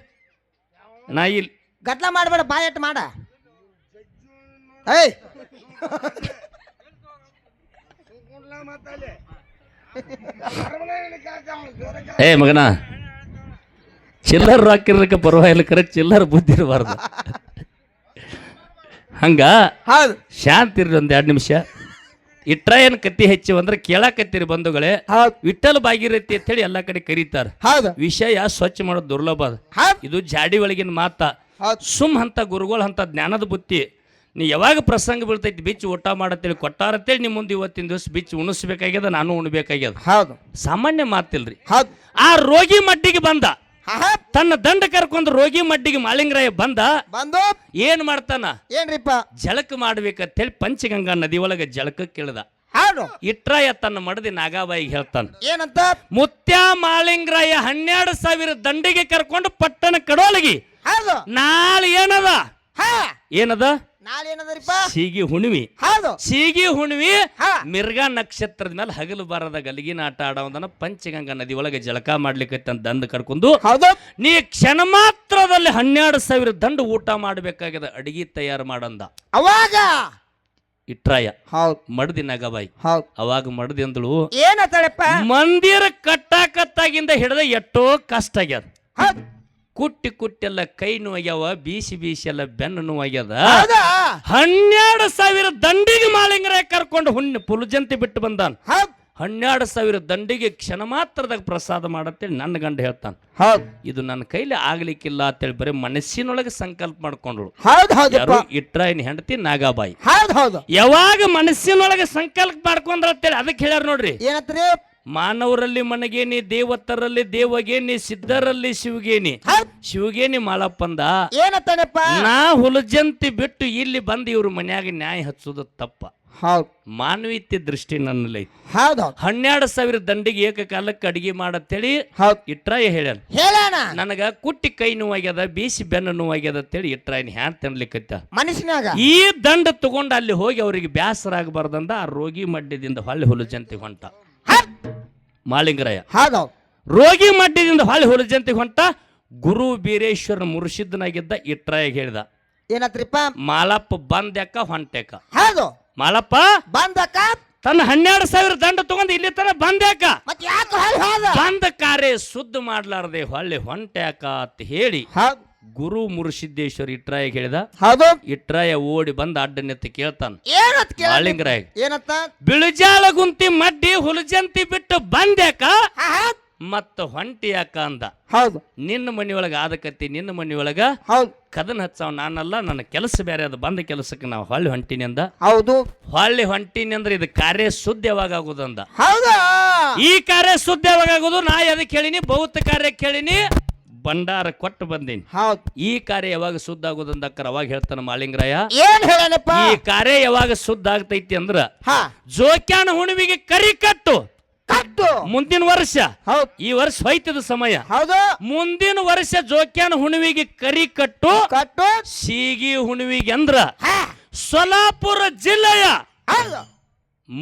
ನಾ ಇಲ್ಲಿ ಗದ್ಲ ಮಾಡಬೇಡ ಬಾಯಟ್ ಮಾಡ ಏ ಮಗನ ಚಿಲ್ಲರ್ ರಾಕಿರ್ಲಿಕ್ಕೆ ಪರವಾಗಿಲ್ಲ ಕರೆ ಚಿಲ್ಲರ್ ಬುದ್ಧಿ ಇರಬಾರ್ದು ಹಂಗ ಶಾಂತಿ ಇರ್ರಿ 1-2 ನಿಮಿಷ ಇಟ್ರಾಯನ್ ಕತ್ತಿ ಹೆಚ್ಚು ಅಂದ್ರೆ ಕೇಳಾಕತ್ತೀರಿ ಬಂಧುಗಳೇ ವಿಠಲ್ ಭಾಗೀರಥಿ ಅಂತ ಹೇಳಿ ಎಲ್ಲಾ ಕಡೆ ಕರೀತಾರ ವಿಷಯ ಸ್ವಚ್ಛ ಮಾಡೋದು ದುರ್ಲಭ ಇದು ಜಾಡಿ ಒಳಗಿನ ಮಾತ ಸುಮ್ ಅಂತ ಗುರುಗಳು ಅಂತ ಜ್ಞಾನದ ಬುತ್ತಿ ನೀ ಯಾವಾಗ ಪ್ರಸಂಗ ಬೀಳ್ತೈತಿ ಬಿಚ್ಚಿ ಊಟ ಮಾಡತ್ತೇಳಿ ಕೊಟ್ಟಾರತ್ತೇಳಿ ನಿಮ್ ಮುಂದೆ ಇವತ್ತಿನ ದಿವಸ ಬಿಚ್ಚಿ ಉಣಿಸ್ಬೇಕಾಗ್ಯದ ನಾನು ಉಣ್ಬೇಕಾಗ್ಯದ ಸಾಮಾನ್ಯ ಮಾತಿಲ್ರಿ ಆ ರೋಗಿ ಮಡ್ಡಿಗೆ ಬಂದ ತನ್ನ ದಂಡ ಕರ್ಕೊಂಡು ರೋಗಿ ಮಡ್ಡಿಗೆ ಮಾಳಿಂಗರಾಯ ಬಂದು ಏನ್ ಮಾಡ್ತಾನ ಏನ್ರಿಪ್ಪ ಜಳಕ ಮಾಡ್ಬೇಕಂತೇಳಿ ಪಂಚಗಂಗಾ ನದಿ ಒಳಗ ಜಳಕ ಕೇಳ್ದ ಇಟ್ರಾಯ ತನ್ನ ಮಡದಿ ನಾಗಾಬಾಯಿಗೆ ಹೇಳ್ತಾನ ಏನಂತ ಮುತ್ಯ ಮಾಳಿಂಗರಾಯ 12,000 ದಂಡಿಗೆ ಕರ್ಕೊಂಡು ಪಟ್ಟಣ ಕಡೋಳಿಗೆ ನಾಳೆ ಏನದ ಸೀಗಿ ಹುಣ್ಣಿಮೆ ಸೀಗಿ ಹುಣ್ಣಿಮೆ ಮಿರ್ಗಾ ನಕ್ಷತ್ರದ ಮೇಲೆ ಹಗಲು ಬಾರದ ಗಲಿಗಿನ ಆಟ ಆಡೋದನ್ನ ಪಂಚಗಂಗಾ ನದಿ ಒಳಗೆ ಜಳಕ ಮಾಡ್ಲಿಕ್ಕೆ ದಂಡ ಕರ್ಕೊಂಡು ನೀ ಕ್ಷಣ ಮಾತ್ರದಲ್ಲಿ 12,000 ದಂಡ ಊಟ ಮಾಡ್ಬೇಕಾಗ್ಯದ ಅಡಿಗೆ ತಯಾರು ಮಾಡಂದ ಅವಾಗ ಇಟ್ರಾಯ ಮಡದಿ ನಾಗಾಬಾಯಿ ಅವಾಗ ಮಡದಿ ಅಂದಳು ಏನತ್ತಳಪ್ಪ ಮಂದಿರ ಕಟ್ಟಾಕತ್ತಾಗಿಂದ ಹಿಡಿದ ಎಷ್ಟೋ ಕಷ್ಟ ಆಗ್ಯದ ಕುಟ್ಟಿ ಎಲ್ಲ ಕೈ ನೋಯ್ಯಾವ ಬೀಸಿ ಎಲ್ಲ ಬೆನ್ನು ನೋಯ್ಯದ 12,000 ದಂಡಿಗೆ ಮಾಳಿಂಗರಾಯ ಕರ್ಕೊಂಡು ಪುಲಜಂತಿ ಬಿಟ್ಟು ಬಂದಾನ 12,000 ದಂಡಿಗೆ ಕ್ಷಣ ಮಾತ್ರದಾಗ ಪ್ರಸಾದ ಮಾಡತ್ತೇಳಿ ನನ್ನ ಗಂಡ ಹೇಳ್ತಾನೆ. ಹೌದು ಇದು ನನ್ನ ಕೈಲಿ ಆಗ್ಲಿಕ್ಕಿಲ್ಲ ಅಂತೇಳಿ ಬರೀ ಮನಸ್ಸಿನೊಳಗೆ ಸಂಕಲ್ಪ ಮಾಡ್ಕೊಂಡ್ರು. ಹೌದು ಹೌದು ಯಾರು ಇಟ್ರಾಯನ ಹೆಂಡತಿ ನಾಗಾಬಾಯಿ. ಹೌದು ಹೌದು ಯಾವಾಗ ಮನಸ್ಸಿನೊಳಗೆ ಸಂಕಲ್ಪ ಮಾಡ್ಕೊಂಡ್ರ ಅಂತೇಳಿ ಅದಕ್ಕೆ ಹೇಳ್ಯಾರ ನೋಡ್ರಿ. ಏನತ್ರಿ? ಮಾನವರಲ್ಲಿ ಮನಗೇನಿ, ದೇವತರಲ್ಲಿ ದೇವಗೇನಿ, ಸಿದ್ಧರಲ್ಲಿ ಶಿವಗೇನಿ. ಶಿವಗೇನಿ ಮಾಳಪ್ಪಂದ ಏನತ್ತನಪ್ಪ? ನಾ ಹುಲಜಂತಿ ಬಿಟ್ಟು ಇಲ್ಲಿ ಬಂದು ಇವ್ರ ಮನ್ಯಾಗ ನ್ಯಾಯ ಹಚ್ಚೋದು ತಪ್ಪ. ಹೌದು ಮಾನವೀಯತೆ ದೃಷ್ಟಿ ನನ್ನಲ್ಲಿ. ಹೌದು 12,000 ದಂಡಿಗೆ ಏಕಕಾಲಕ್ಕೆ ಅಡಿಗೆ ಮಾಡತ್ತೇಳಿ ಹೌದು ಇಟ್ರಾಯ ಹೇಳ್ಯಾನ. ಹೇಳೋಣ ನನಗ ಕುಟ್ಟಿ ಕೈ ನೋವಾಗ್ಯದ, ಬೀಸಿ ಬೆನ್ನು ನೋವಾಗ್ಯದ ಅಂತೇಳಿ ಇಟ್ರಾಯನ ಹ್ಯಾಂಡ್ ತಿನ್ಲಿಕ್ಕತ್ತ. ಮನುಷ್ಯನಾಗ ಈ ದಂಡ ತಗೊಂಡು ಅಲ್ಲಿ ಹೋಗಿ ಅವ್ರಿಗೆ ಬ್ಯಾಸರ ಆಗಬಾರ್ದಂದ ಆ ರೋಗಿ ಮಡ್ಯದಿಂದ ಹೊಳ್ಳಿ ಹುಲಜಂತಿ ಹೊಂಟ ಮಾಳಿಂಗರಾಯ. ಹೌದು ರೋಗಿ ಮಡ್ಯದಿಂದ ಹೊಳ್ಳಿ ಹುಲಜಂತಿ ಹೊಂಟ ಗುರು ಬೀರೇಶ್ವರನ ಮುರುಷಿದ್ದನಾಗಿದ್ದ ಇಟ್ರಾಯ ಹೇಳಿದ, ಏನತ್ರಿಪ್ಪ? ಮಾಲಪ್ಪ ಬಂದ್ಯಾಕ ಹೊಂಟ್ಯಾಕ. ಹೌದು ಮಾಲಪ್ಪ ಬಂದಕ್ಕ ತನ್ನ 12,000 ದಂಡ ತಗೊಂಡು ಇಲ್ಲಿ ತನ ಬಂದ್ಯಾಕ. ಮತ್ ಯಾಕೆ ಹೋದ? ಬಂದ ಕಾರ್ಯ ಶುದ್ಧ ಮಾಡ್ಲಾರ್ದೆ ಹೊಳ್ಳಿ ಹೊಂಟ್ಯಾಕ ಅಂತ ಹೇಳಿ ಹೌದು ಗುರು ಮುರುಸಿದ್ದೇಶ್ವರ ಇಟ್ರಾಯ ಹೇಳಿದ. ಹೌದು ಇಟ್ರಾಯ ಓಡಿ ಬಂದ ಅಡ್ಡನೆತ್ತ ಕೇಳ್ತಾನ ಏನತ್ ಕೇಳ? ಮಾಳಿಂಗರಾಯ, ಏನತ್ತ? ಬಿಳುಜಾಳ ಗುಂತಿ ಮಡ್ಡಿ ಹುಲಜಂತಿ ಬಿಟ್ಟು ಬಂದ್ಯಾಕ ಹೌದು ಮತ್ತ ಹೊಂಟಿಯಾಕ ಅಂದ. ಹೌದು ನಿನ್ನ ಮನಿಯೊಳಗ ಆದಕತ್ತಿ, ನಿನ್ನ ಮನಿಯೊಳಗ ಹೌದು ಕದನ್ ಹಚ್ಚಾವ ನಾನಲ್ಲ, ನನ್ನ ಕೆಲಸ ಬೇರೆ ಅದು. ಬಂದ ಕೆಲಸಕ್ಕೆ ನಾವು ಹೊಳ್ಳಿ ಹೊಂಟಿನಿ ಅಂದ. ಹೌದು ಹೊಳ್ಳಿ ಹೊಂಟಿನಿ ಅಂದ್ರೆ ಇದು ಕಾರ್ಯ ಶುದ್ಧ ಯಾವಾಗ ಆಗುದಂದ. ಹೌದಾ? ಈ ಕಾರ್ಯ ಶುದ್ಧ ಯಾವಾಗ ಆಗುದು? ನಾ ಎದಕ್ಕೆ ಹೇಳಿನಿ? ಭೌತ ಕಾರ್ಯಕ್ಕೆ ಹೇಳಿನಿ, ಭಂಡಾರ ಕೊಟ್ಟು ಬಂದೀನಿ. ಹೌದು ಈ ಕಾರ್ಯ ಯಾವಾಗ ಶುದ್ಧ ಆಗುದಂದಕ್ಕರ ಅವಾಗ ಹೇಳ್ತಾನ ಮಾಳಿಂಗರಾಯ. ಏನ್ ಹೇಳನಪ್ಪ? ಈ ಕಾರ್ಯ ಯಾವಾಗ ಶುದ್ಧ ಆಗ್ತೈತಿ ಅಂದ್ರ ಹಾ ಜೋಕ್ಯಾನ ಹುಣ್ಣಿಮೆಗೆ ಕರಿ ಕಟ್ಟು. ಕಟ್ಟು ಮುಂದಿನ ವರ್ಷ, ಹೌದು ಈ ವರ್ಷ ಹೋಯ್ತದ ಸಮಯ, ಹೌದು ಮುಂದಿನ ವರ್ಷ ಜೋಕ್ಯಾನ ಹುಣ್ಣಿಮೆಗೆ ಕರಿ ಕಟ್ಟು. ಕಟ್ಟು ಸೀಗಿ ಹುಣ್ಣಿಮೆಗೆ ಅಂದ್ರ ಹಾ ಸೊಲಾಪುರ ಜಿಲ್ಲೆಯ ಹೌದು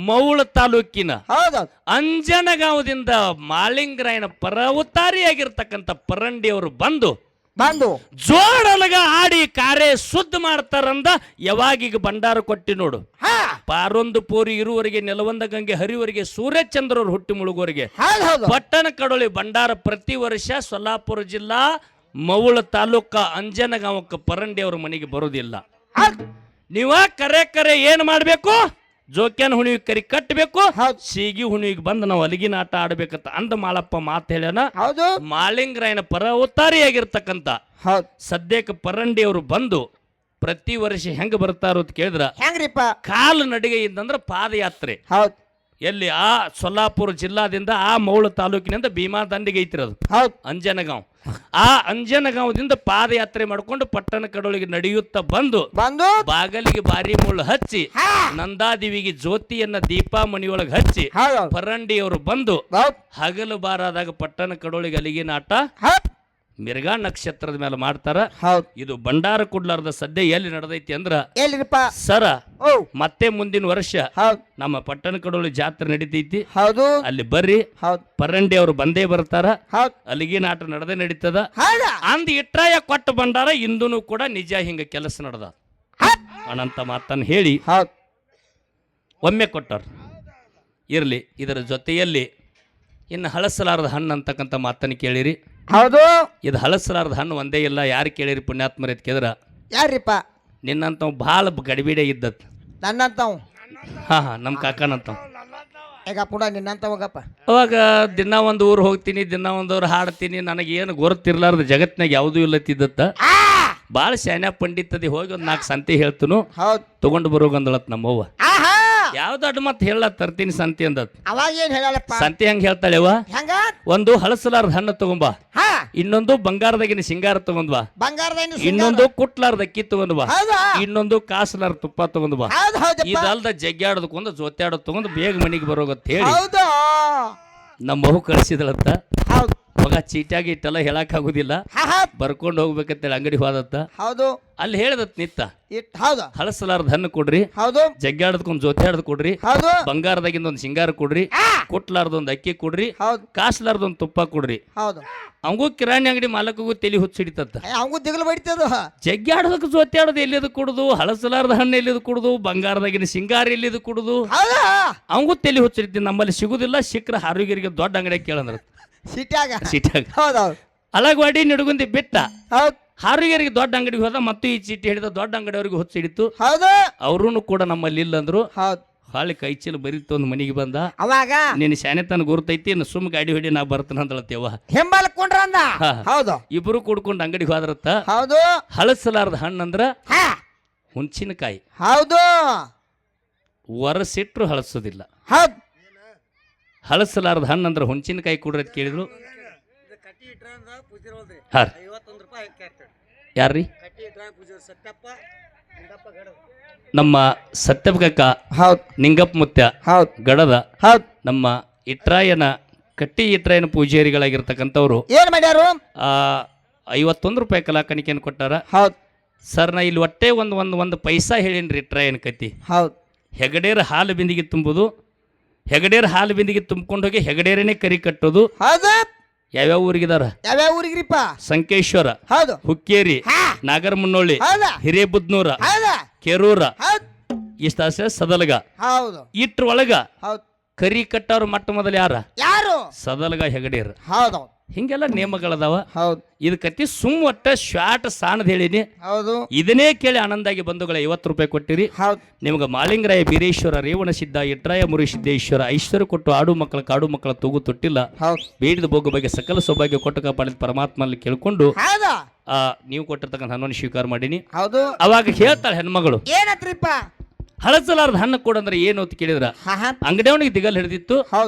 ಮೌಳ ತಾಲೂಕಿನ ಹೌದು ಅಂಜನಗಾಂವದಿಂದ ಮಾಳಿಂಗರಾಯನ ಪರವತಾರಿಯಾಗಿರ್ತಕ್ಕಂಥ ಪರಂಡಿ ಅವರು ಬಂದು ಬಂದು ಜೋಡಲಗ ಆಡಿ ಕಾರ್ಯ ಶುದ್ಧ ಮಾಡ್ತಾರಂದ. ಯಾವಾಗೀಗ ಭಂಡಾರ ಕೊಟ್ಟಿ ನೋಡು. ಹಾ ಪಾರೊಂದು ಪೋರಿ ಇರುವವರೆಗೆ, ನೆಲವಂದ ಗಂಗೆ ಹರಿವರೆಗೆ, ಸೂರ್ಯಚಂದ್ರವ್ರು ಹುಟ್ಟಿ ಮುಳುಗೋರಿಗೆ ಹೌದು ಹೌದು ಪಟ್ಟಣ ಕಡೋಳಿ ಭಂಡಾರ ಪ್ರತಿ ವರ್ಷ ಸೊಲ್ಲಾಪುರ ಜಿಲ್ಲಾ ಮೌಳ ತಾಲೂಕ ಅಂಜನಗಾಂವಕ್ಕೆ ಪರಂಡಿ ಅವ್ರ ಮನೆಗೆ ಬರೋದಿಲ್ಲ. ನೀವ ಕರೆ ಏನ್ ಮಾಡ್ಬೇಕು? ಜೋಕ್ಯಾನ ಹುಣಿವಿಗೆ ಕರಿ ಕಟ್ಟಬೇಕು, ಸೀಗಿ ಹುಣಿವಿಗೆ ಬಂದು ನಾವು ಅಲಿಗಿನ ಆಟ ಆಡ್ಬೇಕಂತ ಅಂದ ಮಾಳಪ್ಪ ಮಾತು ಹೇಳ್ಯಾನ. ಹೌದು ಮಾಳಿಂಗರಾಯನ ಪರವತಾರಿಯಾಗಿರ್ತಕ್ಕಂಥ ಹೌದು ಸದ್ಯಕ್ಕೆ ಪರಂಡಿ ಅವರು ಬಂದು ಪ್ರತಿ ವರ್ಷ ಹೆಂಗ ಬರ್ತಾರೋ ಅಂತ ಕೇಳಿದ್ರ ಹೆಂಗ್ರಿಪ್ಪ? ಕಾಲು ನಡಿಗೆಯಿಂದಂದ್ರ ಪಾದಯಾತ್ರೆ. ಹೌದು ಎಲ್ಲಿ ಆ ಸೊಲ್ಲಾಪುರ ಜಿಲ್ಲಾದಿಂದ ಆ ಮೌಳ ತಾಲೂಕಿನಿಂದ ಭೀಮಾ ದಂಡಿಗೆ ಐತಿರೋದು ಹೌದು ಅಂಜನಗಾಂವ್. ಆ ಅಂಜನಗಾಂವದಿಂದ ಪಾದಯಾತ್ರೆ ಮಾಡ್ಕೊಂಡು ಪಟ್ಟಣ ಕಡೋಳಿಗೆ ನಡೆಯುತ್ತಾ ಬಂದು ಬಂದು ಬಾಗಲಿಗೆ ಬಾರಿ ಮುಳ್ಳು ಹಚ್ಚಿ ನಂದಾದೇವಿಗೆ ಜ್ಯೋತಿಯನ್ನ ದೀಪಾ ಮನಿಯೊಳಗೆ ಹಚ್ಚಿ ಹೌದು ಪರಂಡಿ ಅವರು ಬಂದು ಹೌದು ಹಗಲು ಬಾರಾದಾಗ ಪಟ್ಟಣ ಕಡೋಳಿಗೆ ಅಲಿಗಿನ ಆಟ ಹೌದು ಮಿರ್ಗಾ ನಕ್ಷತ್ರದ ಮೇಲೆ ಮಾಡ್ತಾರ. ಹೌದು ಇದು ಭಂಡಾರ ಕುಡ್ಲಾರ್ದ ಸದ್ಯ ಎಲ್ಲಿ ನಡೆದೈತಿ ಅಂದ್ರ ಎಲ್ಲಿರಿಪ್ಪ? ಸರ ಓ ಮತ್ತೆ ಮುಂದಿನ ವರ್ಷ ಹೌದು ನಮ್ಮ ಪಟ್ಟಣ ಕಡೋಳಿ ಜಾತ್ರೆ ನಡೀತೈತಿ. ಹೌದು ಅಲ್ಲಿ ಬರ್ರಿ, ಹೌದು ಪರಂಡಿ ಅವರು ಬಂದೇ ಬರ್ತಾರ. ಹೌದು ಅಲ್ಲಿಗಿನ ಆಟ ನಡೆದೇ ನಡೀತದ. ಹೌದಾ? ಅಂದ್ ಇಟ್ರಾಯ ಕೊಟ್ಟ ಭಂಡಾರ ಇಂದೂ ಕೂಡ ನಿಜ ಹಿಂಗ ಕೆಲಸ ನಡೆದ ಅನಂತ ಮಾತನ್ನು ಹೇಳಿ ಹೌದು ಒಮ್ಮೆ ಕೊಟ್ಟಾರ. ಇರ್ಲಿ, ಇದರ ಜೊತೆಯಲ್ಲಿ ಇನ್ನು ಹಳಸಲಾರದ ಹಣ್ಣು ಅಂತಕ್ಕಂಥ ಮಾತನ್ನು ಕೇಳಿರಿ. ಹೌದು ಇದು ಹಳಸಲಾರದ ಹಣ್ಣು ಒಂದೇ ಇಲ್ಲ. ಯಾರು ಕೇಳಿರಿ ಪುಣ್ಯಾತ್ಮರ ಕೇಳಿದ್ರ ಯಾರಿಪ್ಪ? ನಿನ್ನಂತ ಭಾಳ ಗಡಿಬಿಡೆ ಇದ್ದತ್. ನನ್ನಂತವ್ ಹಾ ನಮ್ಮ ಕಾಕನಂತ. ಈಗ ಪುಡ ನಿನ್ನಂತ ಹೋಗಪ್ಪ. ಅವಾಗ ದಿನ ಒಂದು ಊರು ಹೋಗ್ತೀನಿ, ದಿನ ಒಂದು ಊರು ಹಾಡ್ತೀನಿ. ನನಗೇನು ಗೊತ್ತಿರ್ಲಾರ್ದ ಜಗತ್ನಾಗ ಯಾವುದೂ ಇಲ್ಲತ್ತಿದ್ದತ್ತ. ಭಾಳ ಶಾನ್ಯ ಪಂಡಿತದಿ ಹೋಗಿ ಒಂದು 4 ಸಂತೆ ಹೇಳ್ತನು. ಹೌದು ತಗೊಂಡು ಬರೋಗಂದಳತ್ ನಮ್ಮವ್ವ. ಆಹಾ ಯಾವ್ದು ಅಡ್ಡ ಮತ್ತೆ ಹೇಳ ತರ್ತೀನಿ ಸಂತೆ ಅಂದತ್. ಅವಾಗ ಏನ್ ಹೇಳಲ್ಲಪ್ಪ? ಸಂತೆ ಹೆಂಗ್ ಹೇಳ್ತಾಳೆವ? ಹೆಂಗ? ಒಂದು ಹಳಸಲಾರ್ದ ಹಣ್ಣು ತಗೊಂಬಾ, ಹಾ ಇನ್ನೊಂದು ಬಂಗಾರದಾಗಿನ ಸಿಂಗಾರ ತಗೊಂಡ್ಬಾ, ಬಂಗಾರದ ಇನ್ನೊಂದು ಕುಟ್ಲಾರ್ದ ಅಕ್ಕಿ ತಗೊಂಡ್ಬಾ, ಹೌದಾ? ಇನ್ನೊಂದು ಕಾಸಲಾರ ತುಪ್ಪ ತಗೊಂಡ್ಬಾ. ಹೌದು ಹೌದಪ್ಪ. ಇದಲ್ದ ಜಗ್ಗಾಡೋದಕ್ಕೊಂದು ಜೊತೆಯಾಡೋದು ತಗೊಂಡು ಬೇಗ ಮನೆಗೆ ಬರೋಗತ್ತ ಹೇಳಿ ಹೌದು ನಮ್ಮ ಬಹು ಕಳಿಸಿದಳತ್ತ. ಹೌದು ಮಗ ಚೀಟಾಗಿ ಇಟ್ಟೆಲ್ಲ ಹೇಳಕ್ ಆಗುದಿಲ್ಲ, ಹಾ ಹಾ ಬರ್ಕೊಂಡು ಹೋಗ್ಬೇಕಂತೇಳಿ ಅಂಗಡಿ ಹೋದತ್ತ. ಹೌದು ಅಲ್ಲಿ ಹೇಳ್ದತ್ ನಿತ್ತ, ಹೌದು ಹಳಸಲಾರ್ದ ಹಣ್ಣು ಕೊಡ್ರಿ, ಹೌದು ಜಗ್ಗಾಡದಕ್ಕೊಂದು ಜೊತೆಯಾಡದ್ ಕೊಡ್ರಿ, ಹೌದು ಬಂಗಾರದಾಗಿಂದ ಒಂದು ಸಿಂಗಾರ ಕೊಡ್ರಿ, ಕುಟ್ಲಾರ್ದೊಂದು ಅಕ್ಕಿ ಕೊಡ್ರಿ, ಹೌದು ಕಾಸ್ಲಾರ್ದೊಂದು ತುಪ್ಪ ಕೊಡ್ರಿ. ಹೌದು ಅವಂಗೂ ಕಿರಾಣಿ ಅಂಗಡಿ ಮಾಲಕಗೂ ತಲೆ ಹುಚ್ಚಿಡಿತತ್ತ. ಅವಂಗೂ ದಿಗಲು ಬಡಿತದ. ಜಗ್ಗಾಡೋದಕ್ಕೆ ಜೊತೆಯಾಡೋದು ಎಲ್ಲಿದು ಕುಡುದು, ಹಳಸಲಾರ್ದ ಹಣ್ಣು ಎಲ್ಲಿದು ಕುಡುದು, ಬಂಗಾರದಾಗಿನ ಸಿಂಗಾರ ಎಲ್ಲಿದು ಕುಡುದು, ಹೌದಾ? ಅವಂಗೂ ತಲೆ ಹುಚ್ಚಿಡ್ತೀನಿ. ನಮ್ಮಲ್ಲಿ ಸಿಗುದಿಲ್ಲ, ಸಿಕ್ಕ್ರ ಆರೋಗ್ಯರಿಗೆ ದೊಡ್ಡ ಅಂಗಡಿ ಕೇಳಂದ್ರ ಸಿಟ್ಯಾಗ. ಸಿಟ್ಯಾಗ ಹೌದೌದು ಅಳಗವಾಡಿ ನಿಡುಗುಂದಿ ಬಿಟ್ಟ. ಹೌದು ಹಾರಿಗರಿಗೆ ದೊಡ್ಡ ಅಂಗಡಿಗೆ ಹೋದ, ಮತ್ತು ಈ ಚೀಟಿ ಹಿಡಿದ ದೊಡ್ಡ ಅಂಗಡಿಯವ್ರಿಗೆ ಹೊತ್ತು ಹಿಡಿತು. ಹೌದು ಅವ್ರೂ ಕೂಡ ನಮ್ಮಲ್ಲಿ ಇಲ್ಲ ಅಂದ್ರು. ಹೌದು ಹಾಳಿ ಕೈ ಚೀಲ ಬರೀತು ಒಂದು ಮನಿಗೆ ಬಂದ. ಅವಾಗ ನಿನ್ನ ಶಾನೆತನ ಗುರ್ತೈತಿ ಇನ್ನು ಸುಮ್ ಗಾಡಿ ಹೊಡಿ ನಾ ಬರ್ತಾನ ಅಂದಳತ್ತೇವ. ಹಿಂಬಾಲಕ್ ಕೊಂಡ್ರ ಅಂದ. ಹೌದು. ಇಬ್ರು ಕುಡ್ಕೊಂಡು ಅಂಗಡಿಗೆ ಹೋದ್ರತ್ತ. ಹೌದು. ಹಳಸಲಾರದ ಹಣ್ಣು ಅಂದ್ರ ಹುಂಚಿನಕಾಯಿ. ಹೌದು. ಒರಸಿಟ್ರು ಹಳಸೋದಿಲ್ಲ. ಹೌದು. ಹಳಸಲಾರದ ಹಣ್ಣು ಅಂದ್ರ ಹುಂಚಿನಕಾಯಿ ಕೊಡ್ರಿ ಅಂತ ಕೇಳಿದ್ರು. ಯಾರ್ರಿ? ನಮ್ಮ ಸತ್ಯಪ್ಪ ಹೌದ್ ನಿಂಗಪ್ಪ ಮುತ್ಯ ಹೌದ್ ಗಡದ ಹೌದ್ ನಮ್ಮ ಇಟ್ರಾಯನ ಕಟ್ಟಿ ಇಟ್ರಾಯನ ಪೂಜಾರಿಗಳಾಗಿರ್ತಕ್ಕಂಥವ್ರು ಏನ್ ಮಾಡ್ಯಾರು? 51 ರೂಪಾಯಿ ಕಲಾಕಣಿಕೆಯನ್ನು ಕೊಟ್ಟಾರ. ಹೌದ್ ಸರ್ ನಾ ಇಲ್ಲಿ ಒಟ್ಟೆ ಒಂದು ಪೈಸಾ ಹೇಳೇನ್ರಿ ಇಟ್ರಾಯನ ಕತಿ. ಹೌದ್. ಹೆಗಡೇರ ಹಾಲು ಬಿಂದಿಗೆ ತುಂಬುದು, ಹೆಗಡೇರ ಹಾಲು ಬಿಂದಿಗೆ ತುಂಬ್ಕೊಂಡು ಹೋಗಿ ಹೆಗಡೇರನೇ ಕರಿ ಕಟ್ಟೋದು. ಹೌದು. ಯಾವ್ಯಾವ ಊರಿಗಿದಾರ? ಯಾವ್ಯಾವ ಊರಿಗ್ರಿಪ್ಪ? ಸಂಕೇಶ್ವರ, ಹೌದು, ಹುಕ್ಕೇರಿ, ನಾಗರಮುನ್ನೋಳಿ, ಹೌದಾ, ಹಿರೇಬುದ್ನೂರ, ಹೌದಾ, ಕೆರೂರ, ಹೌದ್, ಇಷ್ಟ ಸದಲಗ. ಹೌದು. ಇಟ್ರ ಒಳಗ ಹೌದ್. ಕರಿ ಕಟ್ಟವ್ರು ಮೊಟ್ಟ ಮೊದಲು ಯಾರು? ಸದಲಗ ಹೆಗಡೇರ. ಹೌದು. ಹಿಂಗೆಲ್ಲ ನೇಮಗಳದಾವ. ಹೌದು. ಇದು ಕತ್ತಿ ಸುಮ್ ಒಟ್ಟ ಶಾಟ್ ಸಾಣದ್ ಹೇಳಿನಿ. ಹೌದು. ಇದನ್ನೇ ಕೇಳಿ ಆನಂದಾಗಿ ಬಂಧುಗಳ 50 ರೂಪಾಯಿ ಕೊಟ್ಟಿರಿ. ಹೌದು. ನಿಮ್ಗೆ ಮಾಲಿಂಗರಾಯ ಬೀರೇಶ್ವರ, ರೇವಣ ಸಿದ್ಧ, ಇಟ್ರಾಯ ಮುರುಸಿದ್ದೇಶ್ವರ ಐಶ್ವರ್ಯ ಕೊಟ್ಟು ಆಡು ಮಕ್ಕಳ ಕಾಡು ಮಕ್ಕಳ ತೂಗು ತೊಟ್ಟಿಲ್ಲ. ಬೇಡಿದ ಭೋಗ ಬಗ್ಗೆ ಸಕಲ ಸೌಭಾಗ್ಯ ಕೊಟ್ಟು ಕಾಪಾಡಿದ ಪರಮಾತ್ಮಲ್ಲಿ ಕೇಳ್ಕೊಂಡು ನೀವು ಕೊಟ್ಟಿರ್ತಕ್ಕಂಥ ಹಣ್ಣನ್ನು ಸ್ವೀಕಾರ ಮಾಡೀನಿ. ಹೌದು. ಅವಾಗ ಹೇಳ್ತಾಳೆ ಹೆಣ್ಮಗಳು, ಏನತ್ರಿಪ್ಪ ಹಳಸಲಾರದ ಹಣ್ಣು ಕೊಡಂದ್ರೆ ಏನು ಅಂತ ಕೇಳಿದ್ರ ಅಂಗಡಿಯವನಿಗೆ ದಿಗಲ್ ಹಿಡಿದಿತ್ತು.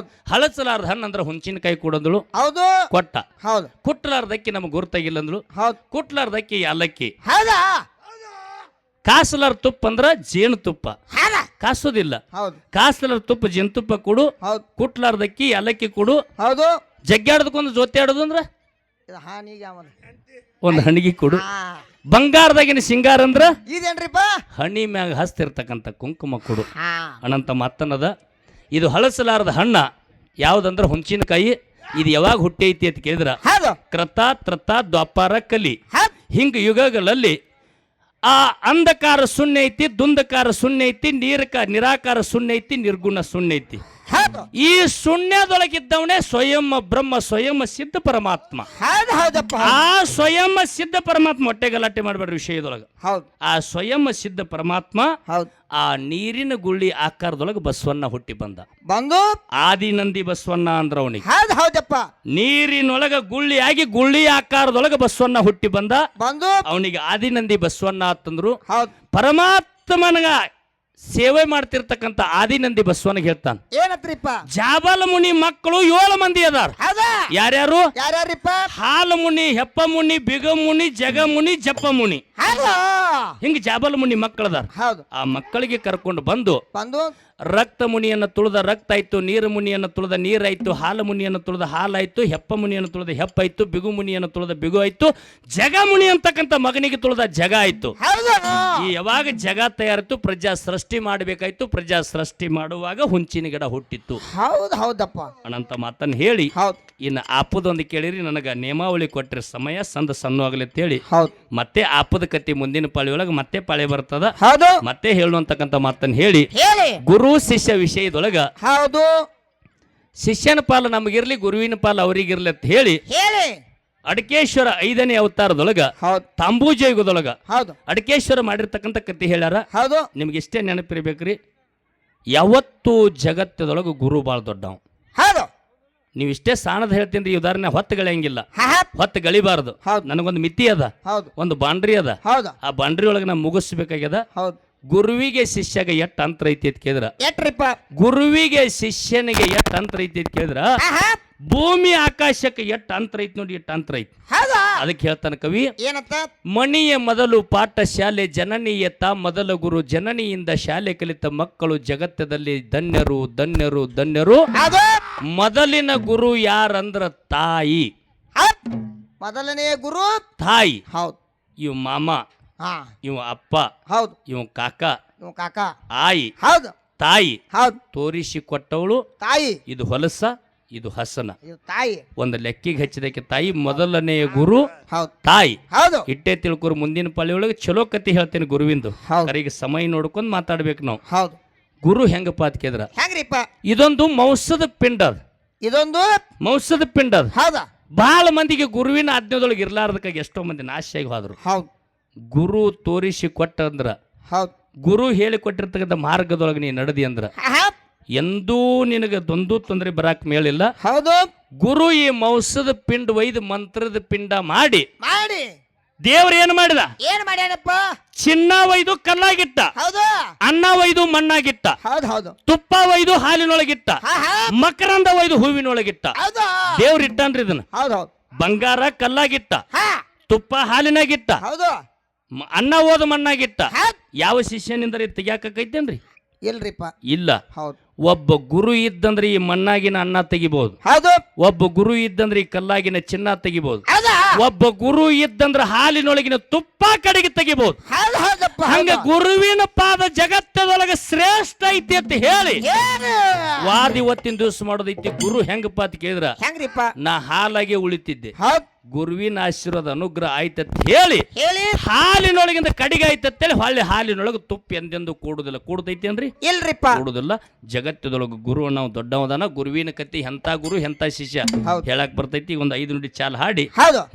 ಹಳಸಲಾರದ ಹಣ್ಣು ಅಂದ್ರೆ ಹುಂಚಿನಕಾಯಿ ಕೊಡಂದಳು. ಹೌದು. ಕೊಟ್ಟ. ಹೌದು. ಕುಟ್ಲಾರ್ದಕ್ಕಿ ನಮ್ಗೆ ಗುರ್ತಾಗಿಲ್ಲ ಅಂದ್ಳು. ಹೌದು. ಕುಟ್ಲಾರ್ದಕ್ಕಿ ಯಾಲಕ್ಕಿ. ಹೌದಾ. ಕಾಸಲಾರ ತುಪ್ಪ ಅಂದ್ರ ಜೇನು ತುಪ್ಪ ಕಾಸೋದಿಲ್ಲ. ಹೌದು. ಕಾಸಲಾರ ತುಪ್ಪ ಜೇನುತುಪ್ಪ ಕೊಡು. ಹೌದು. ಕುಟ್ಲಾರ್ದಕ್ಕಿ ಯಾಲಕ್ಕಿ ಕೊಡು. ಹೌದು. ಜಗ್ಗಾಡದಕ್ಕೊಂದು ಜೊತೆ ಆಡೋದು ಅಂದ್ರ ಹಾನಿಗೆ ಒಂದು ಹಣಿಗೆ ಕೊಡು. ಬಂಗಾರದಾಗಿನ ಸಿಂಗಾರ ಅಂದ್ರ ಇದೇನ್ರಿಪ್ಪ? ಹಣಿ ಮ್ಯಾಗ ಹಸ್ತಿರ್ತಕ್ಕಂಥ ಕುಂಕುಮ ಕೊಡು. ಅನಂತ ಮಾತನ್ನದ. ಇದು ಹಳಸಲಾರದ ಹಣ್ಣ ಯಾವ್ದಂದ್ರ ಹುಂಚಿನಕಾಯಿ. ಇದು ಯಾವಾಗ ಹುಟ್ಟೈತಿ ಅಂತ ಕೇಳಿದ್ರ ಕ್ರತ ತ್ರತ ದ್ವಾಪಾರ ಕಲಿ ಹಿಂಗ ಯುಗಗಳಲ್ಲಿ ಆ ಅಂಧಕಾರ ಶೂನ್ಯ ಐತಿ, ದುಂಧಕಾರ ಶೂನ್ಯ ಐತಿ, ನಿರಾಕಾರ ಶೂನ್ಯ ಐತಿ, ನಿರ್ಗುಣ ಶೂನ್ಯ ಐತಿ. ಈ ಶೂನ್ಯದೊಳಗಿದ್ದವನೇ ಸ್ವಯಂ ಬ್ರಹ್ಮ, ಸ್ವಯಂ ಸಿದ್ಧ ಪರಮಾತ್ಮ. ಆ ಸ್ವಯಂ ಸಿದ್ಧ ಪರಮಾತ್ಮ ಹೊಟ್ಟೆ ಗಲಾಟೆ ಮಾಡಬೇಡ್ರಿ ವಿಷಯದೊಳಗ. ಆ ಸ್ವಯಂ ಸಿದ್ಧ ಪರಮಾತ್ಮ ಆ ನೀರಿನ ಗುಳ್ಳಿ ಆಕಾರದೊಳಗೆ ಬಸವಣ್ಣ ಹುಟ್ಟಿ ಬಂದು ಆದಿನಂದಿ ಬಸವಣ್ಣ ಅಂದ್ರ ಅವನಿಗೆ. ನೀರಿನೊಳಗ ಗುಳ್ಳಿ ಆಗಿ ಗುಳ್ಳಿ ಆಕಾರದೊಳಗೆ ಬಸವಣ್ಣ ಹುಟ್ಟಿ ಬಂದು ಅವನಿಗೆ ಆದಿನಂದಿ ಬಸವಣ್ಣ ಅಂತಂದ್ರು. ಪರಮಾತ್ಮನಗ ಸೇವೆ ಮಾಡ್ತಿರ್ತಕ್ಕಂಥ ಆದಿನಂದಿ ಬಸವನಿಗೆ ಹೇಳ್ತಾನ, ಏನತ್ರಿಪ್ಪ? ಜಾಬಲ ಮುನಿ ಮಕ್ಕಳು 7 ಮಂದಿ ಅದಾರ. ಯಾರ್ಯಾರು? ಹಾಲ ಮುನಿ, ಹೆಪ್ಪ ಮುನಿ, ಬಿಗ ಮುನಿ, ಜಗ ಮುನಿ, ಜಪ್ಪ ಮುನಿ. ಹಿಂಗ ಜಾಬಲ ಮುನಿ ಮಕ್ಕಳದಾರ. ಆ ಮಕ್ಕಳಿಗೆ ಕರ್ಕೊಂಡು ಬಂದು ರಕ್ತ ಮುನಿಯನ್ನು ತುಳಿದ ರಕ್ತ ಆಯ್ತು, ನೀರು ಮುನಿಯನ್ನು ತುಳಿದ ನೀರಾಯ್ತು, ಹಾಲು ಮುನಿಯನ್ನು ತುಳಿದ ಹಾಲಾಯ್ತು, ಹೆಪ್ಪ ಮುನಿಯನ್ನು ತುಳಿದ ಹೆಪ್ಪಾಯ್ತು, ಬಿಗು ಮುನಿಯನ್ನು ತುಳಿದ ಬಿಗು ಆಯ್ತು, ಜಗ ಮುನಿ ಅಂತಕ್ಕಂಥ ಮಗನಿಗೆ ತುಳಿದ ಜಗ ಆಯ್ತು. ಈ ಯಾವಾಗ ಜಗ ತಯಾರಿತು ಪ್ರಜಾ ಸೃಷ್ಟಿ ಮಾಡಬೇಕಾಯ್ತು. ಪ್ರಜಾ ಸೃಷ್ಟಿ ಮಾಡುವಾಗ ಹುಂಚಿನ ಗಿಡ ಹುಟ್ಟಿತ್ತು. ಹೌದಪ್ಪ ಅನಂತ ಮಾತನ್ನು ಹೇಳಿ ಇನ್ನು ಆಪದೊಂದು ಕೇಳಿರಿ, ನನಗ ನೇಮಾವಳಿ ಕೊಟ್ಟರೆ ಸಮಯ ಸಂದ ಸಣ್ಣ ಆಗಲಿ ಅಂತ ಹೇಳಿ ಮತ್ತೆ ಆಪದ ಕತ್ತಿ ಮುಂದಿನ ಪಾಳಿಯೊಳಗೆ ಮತ್ತೆ ಪಾಳಿ ಬರ್ತದ. ಮತ್ತೆ ಹೇಳುವಂತಕ್ಕಂಥ ಮಾತನ್ನು ಹೇಳಿ ಗುರು ಶಿಷ್ಯ ವಿಷಯದೊಳಗ ಶಿಷ್ಯನ ಪಾಲ ನಮಗಿರ್ಲಿ, ಗುರುವಿನ ಪಾಲ ಅವರಿಗಿರ್ಲಿ ಅಂತ ಹೇಳಿ ಅಡಕೇಶ್ವರ 5ನೇ ಅವತಾರದೊಳಗ ತಾಂಬೂಜ ಯುಗದೊಳಗ ಅಡಕೇಶ್ವರ ಮಾಡಿರ್ತಕ್ಕಂಥ ಕತ್ತಿ ಹೇಳ್ಯಾರ. ನಿಮ್ಗೆ ಇಷ್ಟೇ ನೆನಪಿರ್ಬೇಕ್ರಿ, ಯಾವತ್ತು ಜಗತ್ತದೊಳಗ ಗುರು ಬಾಳ ದೊಡ್ಡವ. ನೀವು ಇಷ್ಟೇ ಸಾಣದ ಹೇಳ್ತೀನಿ, ಈ ಉದಾಹರಣೆ ಹೊತ್ತುಗಳಂಗಿಲ್ಲ, ಹೊತ್ತು ಗಳಿಬಾರದು. ನನಗೊಂದು ಮಿತಿ ಅದ, ಒಂದು ಬಾಂಡ್ರಿ ಅದ. ಆ ಬಾಂಡ್ರಿ ಒಳಗೆ ನಾ ಮುಗಿಸ್ಬೇಕಾಗ್ಯದ. ಗುರುವಿಗೆ ಶಿಷ್ಯಗ ಎಟ್ ಅಂತರ ಐತಿ ಅಂತ ಕೇಳಿದ್ರ, ಗುರುವಿಗೆ ಶಿಷ್ಯನಿಗೆ ಎಟ್ ಅಂತರ ಐತಿ ಅಂತ ಕೇಳಿದ್ರ ಭೂಮಿ ಆಕಾಶಕ್ಕೆ ಎಟ್ ಅಂತರ ಐತಿ ನೋಡಿ, ಎಟ್ ಅಂತರ ಐತಿ. ಅದಕ್ಕೆ ಹೇಳ್ತಾನ ಕವಿ, ಏನಂತ? ಮಣಿಯ ಮೊದಲು ಪಾಠಶಾಲೆ, ಜನನೀಯತ ಮೊದಲ ಗುರು, ಜನನಿಯಿಂದ ಶಾಲೆ ಕಲಿತ ಮಕ್ಕಳು ಜಗತ್ತದಲ್ಲಿ ಧನ್ಯರು ಧನ್ಯರು ಧನ್ಯರು. ಮೊದಲಿನ ಗುರು ಯಾರಂದ್ರ ತಾಯಿ. ಮೊದಲನೆಯ ಗುರು ತಾಯಿ. ಹೌದು. ಇವ್ ಮಾಮ, ಇವ ಅಪ್ಪ, ಹೌದು. ಇವ ಕಾಕ, ಆಯಿ, ಹೌದು. ತಾಯಿ, ಹೌದು. ತೋರಿಸಿ ಕೊಟ್ಟವಳು ತಾಯಿ. ಇದು ಹೊಲಸ, ಇದು ಹಸನ. ತಾಯಿ ಒಂದು ಲೆಕ್ಕಿಗೆ ಹಚ್ಚಿದಕ್ಕೆ ತಾಯಿ ಮೊದಲನೆಯ ಗುರು ತಾಯಿ. ಇಟ್ಟೆ ತಿಳ್ಕೊರು. ಮುಂದಿನ ಪಾಳಿಯೊಳಗೆ ಚಲೋ ಕತಿ ಹೇಳ್ತೇನೆ ಗುರುವಿಂದು. ಈಗ ಸಮಯ ನೋಡ್ಕೊಂಡ್ ಮಾತಾಡ್ಬೇಕು ನಾವು. ಗುರು ಹೆಂಗಪ್ಪ ಅಂತ ಕೇಳಿದ್ರ, ಇದೊಂದು ಮೌಸದ ಪಿಂಡ ಅದ. ಇದೊಂದು ಮೌಸದ ಪಿಂಡ ಅದ. ಬಹಳ ಮಂದಿಗೆ ಗುರುವಿನ ಆಜ್ಞೆದೊಳಗೆ ಇರ್ಲಾರ್ದಕ್ಕಾಗಿ ಎಷ್ಟೋ ಮಂದಿ ನಾಶ ಆಗಿ ಹೋದ್ರು. ಗುರು ತೋರಿಸಿ ಕೊಟ್ಟ ಅಂದ್ರ ಗುರು ಹೇಳಿಕೊಟ್ಟಿರ್ತಕ್ಕಂಥ ಮಾರ್ಗದೊಳಗೆ ನೀ ನಡೆದಿ ಅಂದ್ರ ಎಂದೂ ನಿನಗೆ ದೊಂದು ತೊಂದರೆ ಬರಾಕ್ ಮೇಲಿಲ್ಲ. ಹೌದು. ಗುರು ಈ ಮೌಸದ ಪಿಂಡ ಒಯ್ದು ಮಂತ್ರದ ಪಿಂಡ ಮಾಡಿ ಮಾಡಿ ದೇವ್ರ ಏನ್ ಮಾಡಿದ? ಏನ್ ಮಾಡ್ಯಾನಪ್ಪ? ಚಿನ್ನ ಒಯ್ದು ಕಲ್ಲಾಗಿಟ್ಟ, ಹೌದು. ಅನ್ನ ಒಯ್ದು ಮಣ್ಣಾಗಿಟ್ಟ, ಹೌದು ಹೌದು. ತುಪ್ಪ ಒಯ್ದು ಹಾಲಿನೊಳಗಿಟ್ಟ, ಮಕರಂದ ಒಯ್ದು ಹೂವಿನೊಳಗಿಟ್ಟ. ಹೌದು. ದೇವ್ರ ಇಟ್ಟನ್ರಿ ಇದನ್ನ. ಹೌದು ಹೌದು. ಬಂಗಾರ ಕಲ್ಲಾಗಿಟ್ಟ, ತುಪ್ಪ ಹಾಲಿನಾಗಿಟ್ಟ, ಹೌದು. ಅನ್ನ ಓದ ಮಣ್ಣಾಗಿಟ್ಟ. ಯಾವ ಶಿಷ್ಯನಿಂದ ತೆಗಿಯಾಕೈತೇನ್ರಿ? ಇಲ್ರಿಪ್ಪ. ಇಲ್ಲ. ಹೌದು. ಒಬ್ಬ ಗುರು ಇದ್ದಂದ್ರೆ ಈ ಮಣ್ಣಾಗಿನ ಅನ್ನ ತೆಗಿಬಹುದು. ಹೌದು. ಒಬ್ಬ ಗುರು ಇದ್ದಂದ್ರೆ ಈ ಕಲ್ಲಾಗಿನ ಚಿನ್ನ ತೆಗಿಬಹುದು. ಹೌದಾ? ಒಬ್ಬ ಗುರು ಇದ್ದಂದ್ರೆ ಹಾಲಿನೊಳಗಿನ ತುಪ್ಪ ಕಡೆಗೆ ತೆಗಿಬಹುದು. ಹೌದು ಹೌದಪ್ಪ. ಹಂಗ ಗುರುವಿನ ಪಾದ ಜಗತ್ತದೊಳಗೆ ಶ್ರೇಷ್ಠ ಐತಿ ಅಂತ ಹೇಳಿ ವಾದ ಇವತ್ತಿನ ದಿವಸ ಮಾಡೋದೈತಿ. ಗುರು ಹೆಂಗಪ್ಪ ಅಂತ ಕೇಳಿದ್ರ ಹೆಂಗ್ರಿಪ್ಪ? ನಾ ಹಾಲಾಗೆ ಉಳಿತಿದ್ದೆ, ಹೌದು. ಗುರುವಿನ ಆಶೀರ್ವಾದ ಅನುಗ್ರಹ ಆಯ್ತತ್ ಹೇಳಿ ಹಾಲಿನೊಳಗಿಂದ ಕಡಿಗೆ ಆಯ್ತತ್ತೇಳಿ ಹೊಳ್ಳಿ ಹಾಲಿನೊಳಗೆ ತುಪ್ಪ ಎಂದೆಂದು ಕೂಡುದಿಲ್ಲ. ಕೂಡ್ತೈತಿ ಅನ್ರಿ? ಇಲ್ರಿಪ್ಪ. ಕೂಡುದಿಲ್ಲ. ಜಗತ್ತದೊಳಗೆ ಗುರು ನಾವು ದೊಡ್ಡವದಾನ. ಗುರುವಿನ ಕತ್ತಿ ಎಂತ ಗುರು ಎಂತ ಶಿಷ್ಯ ಹೇಳಕ್ ಬರ್ತೈತಿ. ಒಂದು 5 ನುಡಿ ಚಾಲ್ ಹಾಡಿ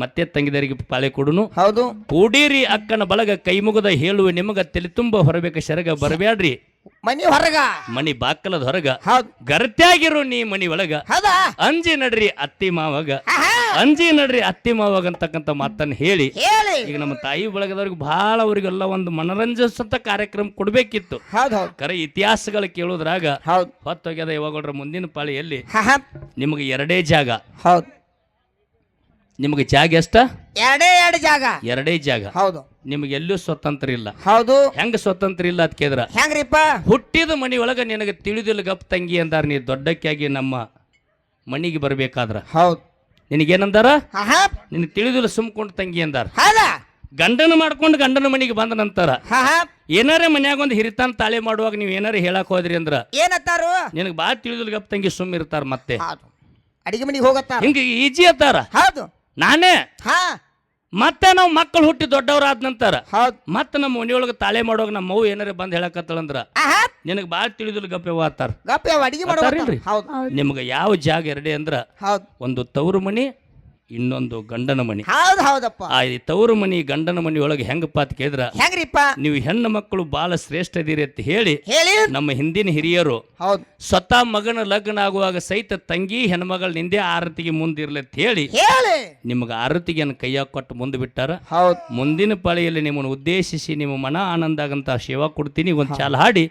ಮತ್ತೆ ತಂಗಿದರಿಗೆ ಪಾಳೆ ಕೊಡುನು. ಹೌದು. ಕೂಡಿರಿ ಅಕ್ಕನ ಬಳಗ ಕೈ ಮುಗದ ಹೇಳುವ ನಿಮಗ ತಲೆ ತುಂಬ ಹೊರಬೇಕ ಶರಗ ಬರಬ್ಯಾಡ್ರಿ ಮನಿ ಹೊರಗ ಮನಿ ಬಾಕಲದ ಹೊರಗ ಹೌದು. ಗರ್ತ್ಯಾಗಿರು ನೀ ಮನಿ ಒಳಗ ಹೌದಾ? ಅಂಜಿ ನಡ್ರಿ ಅತ್ತಿ ಮಾವಾಗ, ಅಂಜಿ ನಡ್ರಿ ಅತ್ತಿ ಮಾವಾಗ ಅಂತಕ್ಕಂಥ ಮಾತನ್ನ ಹೇಳಿ ಈಗ ನಮ್ಮ ತಾಯಿ ಬಳಗದವ್ರಿಗೆ ಬಹಳ ಅವರಿಗೆಲ್ಲ ಒಂದು ಮನರಂಜಿಸಂತ ಕಾರ್ಯಕ್ರಮ ಕೊಡ್ಬೇಕಿತ್ತು. ಕರೆ ಇತಿಹಾಸಗಳು ಕೇಳೋದ್ರಾಗ ಹೊತ್ತೋಗ್ಯದ. ಯಾವಾಗಳ್ರ ಮುಂದಿನ ಪಾಳಿಯಲ್ಲಿ ನಿಮಗೆ 2 ಜಾಗ. ಹೌದು. ನಿಮಗೆ ಜಾಗ ಎಷ್ಟ? 2 ಜಾಗ. 2 ಜಾಗ. ಹೌದು. ನಿಮಗೆ ಎಲ್ಲೂ ಸ್ವತಂತ್ರ ಇಲ್ಲ. ಹೌದು. ಹೆಂಗ ಸ್ವತಂತ್ರ ಇಲ್ಲ ಅಂತ ಕೇಳಿದ್ರ ಹೆಂಗ್ರಿಪ್ಪ? ಹುಟ್ಟಿದ ಮನಿ ಒಳಗ ನಿನಗೆ ತಿಳಿದಿಲ್ಲ ಗಪ್ ತಂಗಿ ಅಂದಾರ. ನೀ ದೊಡ್ಡಕ್ಕಾಗಿ ನಮ್ಮ ಮನಿಗೆ ಬರ್ಬೇಕಾದ್ರ ಹೌದು ನಿನಗೇನಂದಾರ? ನಿನಗೆ ತಿಳಿದಿಲ್ಲ ಸುಮ್ಕೊಂಡು ತಂಗಿ ಅಂದಾರ. ಗಂಡನ ಮಾಡ್ಕೊಂಡು ಗಂಡನ ಮನಿಗೆ ಬಂದ ನಂತರ ಏನಾರೇ ಮನ್ಯಾಗ ಒಂದು ಹಿರಿತಾನ ತಾಳೆ ಮಾಡುವಾಗ ನೀವು ಏನಾರೇ ಹೇಳಕ್ ಹೋದ್ರಿ ಅಂದ್ರ ಏನತ್ತಾರು? ನಿನಗೆ ಬಾ ತಿಳಿದಿಲ್ಲ ಗಪ್ ತಂಗಿ ಸುಮ್ ಇರ್ತಾರ. ಮತ್ತೆ ಅಡಿಗೆ ಮನಿಗೆ ಹೋಗತ್ತಾರ. ಹಿಂಗ ಈಜಿ ಅತ್ತಾರ. ಹೌದು. ನಾನೇ ಮತ್ತೆ ನಾವು ಮಕ್ಕಳು ಹುಟ್ಟಿ ದೊಡ್ಡವರಾದ ನಂತರ ಮತ್ತೆ ನಮ್ಮ ಮನೆಯೊಳಗೆ ತಾಳೆ ಮಾಡುವಾಗ ನಮ್ಮ ಮಗು ಏನಾರ ಬಂದ್ ಹೇಳಕತ್ತಳಂದ್ರ ನಿನಗೆ ಬಾಳ ತಿಳಿದಿಲ್ಲ ಗಪ್ಪ ಆತಾರ. ನಿಮ್ಗೆ ಯಾವ ಜಾಗ 2 ಅಂದ್ರ ಒಂದು ತವರು ಮನಿ, ಇನ್ನೊಂದು ಗಂಡನ ಮನಿ. ಹೌದು ಹೌದಪ್ಪ. ಆ ತವರು ಮನಿ ಗಂಡನ ಮನಿ ಒಳಗೆ ಹೆಂಗಪ್ಪ ಅಂತ ಕೇಳಿದ್ರ ಹೆಂಗ್ರಿಪ್ಪ? ನೀವು ಹೆಣ್ಣು ಮಕ್ಕಳು ಬಹಳ ಶ್ರೇಷ್ಠ ಇದೀರಿ ಅಂತ ಹೇಳಿ ನಮ್ಮ ಹಿಂದಿನ ಹಿರಿಯರು ಸ್ವತಃ ಮಗನ ಲಗ್ನ ಆಗುವಾಗ ಸಹಿತ ತಂಗಿ ಹೆಣ್ಮಗಳ ನಿಂದೆ ಆರತಿಗೆ ಮುಂದಿರ್ಲಿ ಅಂತ ಹೇಳಿ ನಿಮ್ಗೆ ಆರತಿಗೆ ಕೈಯಾಗ ಕೊಟ್ಟು ಮುಂದೆ ಬಿಟ್ಟಾರ. ಮುಂದಿನ ಪಾಳಿಯಲ್ಲಿ ನಿಮ್ಮನ್ನು ಉದ್ದೇಶಿಸಿ ನಿಮ್ಮ ಮನ ಆನಂದ ಆಗಂತ ಸೇವಾ ಕೊಡ್ತೀನಿ. ಒಂದ್ ಚಾಲ ಹಾಡಿ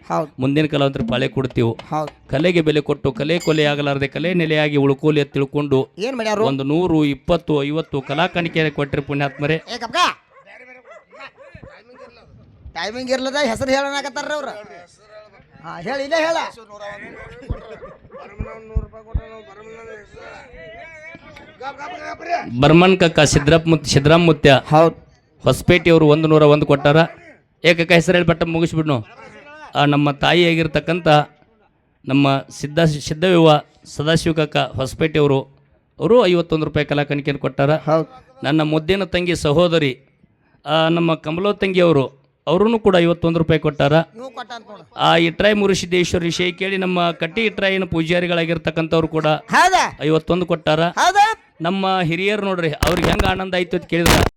ಮುಂದಿನ ಕಲಾವಂತರ ಪಾಳೆ ಕೊಡ್ತೀವಿ. ಕಲೆಗೆ ಬೆಲೆ ಕೊಟ್ಟು ಕಲೆ ಕೊಲೆ ಆಗಲಾರದೆ ಕಲೆ ನೆಲೆಯಾಗಿ ಉಳ್ಕೋಲಿ ಅಂತ ತಿಳ್ಕೊಂಡು ಒಂದು 100, 20, 50 ಕಲಾ ಕಾಣಿಕೆ ಕೊಟ್ಟರೆ ಪುಣ್ಯಾತ್ಮರೇ. ಟೈಮಿಂಗ್ ಇರ್ಲದ ಹೆಸರು ಹೇಳನಾಕತ್ತಾರ ಅವ್ರ. ಹೇಳಿ ಇಲ್ಲ ಹೇಳ. ಬರ್ಮನ್ ಕಕ್ಕ ಸಿದ್ದರಾಮುತ್ಯ ಹೊಸಪೇಟೆ ಅವರು 101 ಕೊಟ್ಟಾರ. ಏಕಕ್ಕ ಹೆಸರು ಹೇಳಿ ಬಟ್ಟ ಮುಗಿಸ್ಬಿಡ್ನು. ನಮ್ಮ ತಾಯಿ ಆಗಿರ್ತಕ್ಕಂಥ ನಮ್ಮ ಸಿದ್ಧವಿವ ಸದಾಶಿವ ಕಕ್ಕ ಹೊಸಪೇಟೆ ಅವರು 51 ರೂಪಾಯಿ ಕಲಾ ಕಾಣಿಕೆಯನ್ನು ಕೊಟ್ಟಾರ. ನನ್ನ ಮುದ್ದಿನ ತಂಗಿ ಸಹೋದರಿ ನಮ್ಮ ಕಮಲೋ ತಂಗಿ ಅವರು ಕೂಡ 51 ರೂಪಾಯಿ ಕೊಟ್ಟಾರ. ಆ ಇಟ್ರಾಯಿ ಮುರುಸಿದ್ದೇಶ್ವರ ವಿಷಯ ಕೇಳಿ ನಮ್ಮ ಕಟ್ಟಿ ಇಟ್ರಾಯಿನ ಪೂಜಾರಿಗಳಾಗಿರ್ತಕ್ಕಂಥವ್ರು ಕೂಡ 51 ಕೊಟ್ಟಾರ. ನಮ್ಮ ಹಿರಿಯರು ನೋಡ್ರಿ ಅವ್ರಿಗೆ ಹೆಂಗ ಆನಂದ ಆಯ್ತು ಅಂತ ಕೇಳಿದ್ರ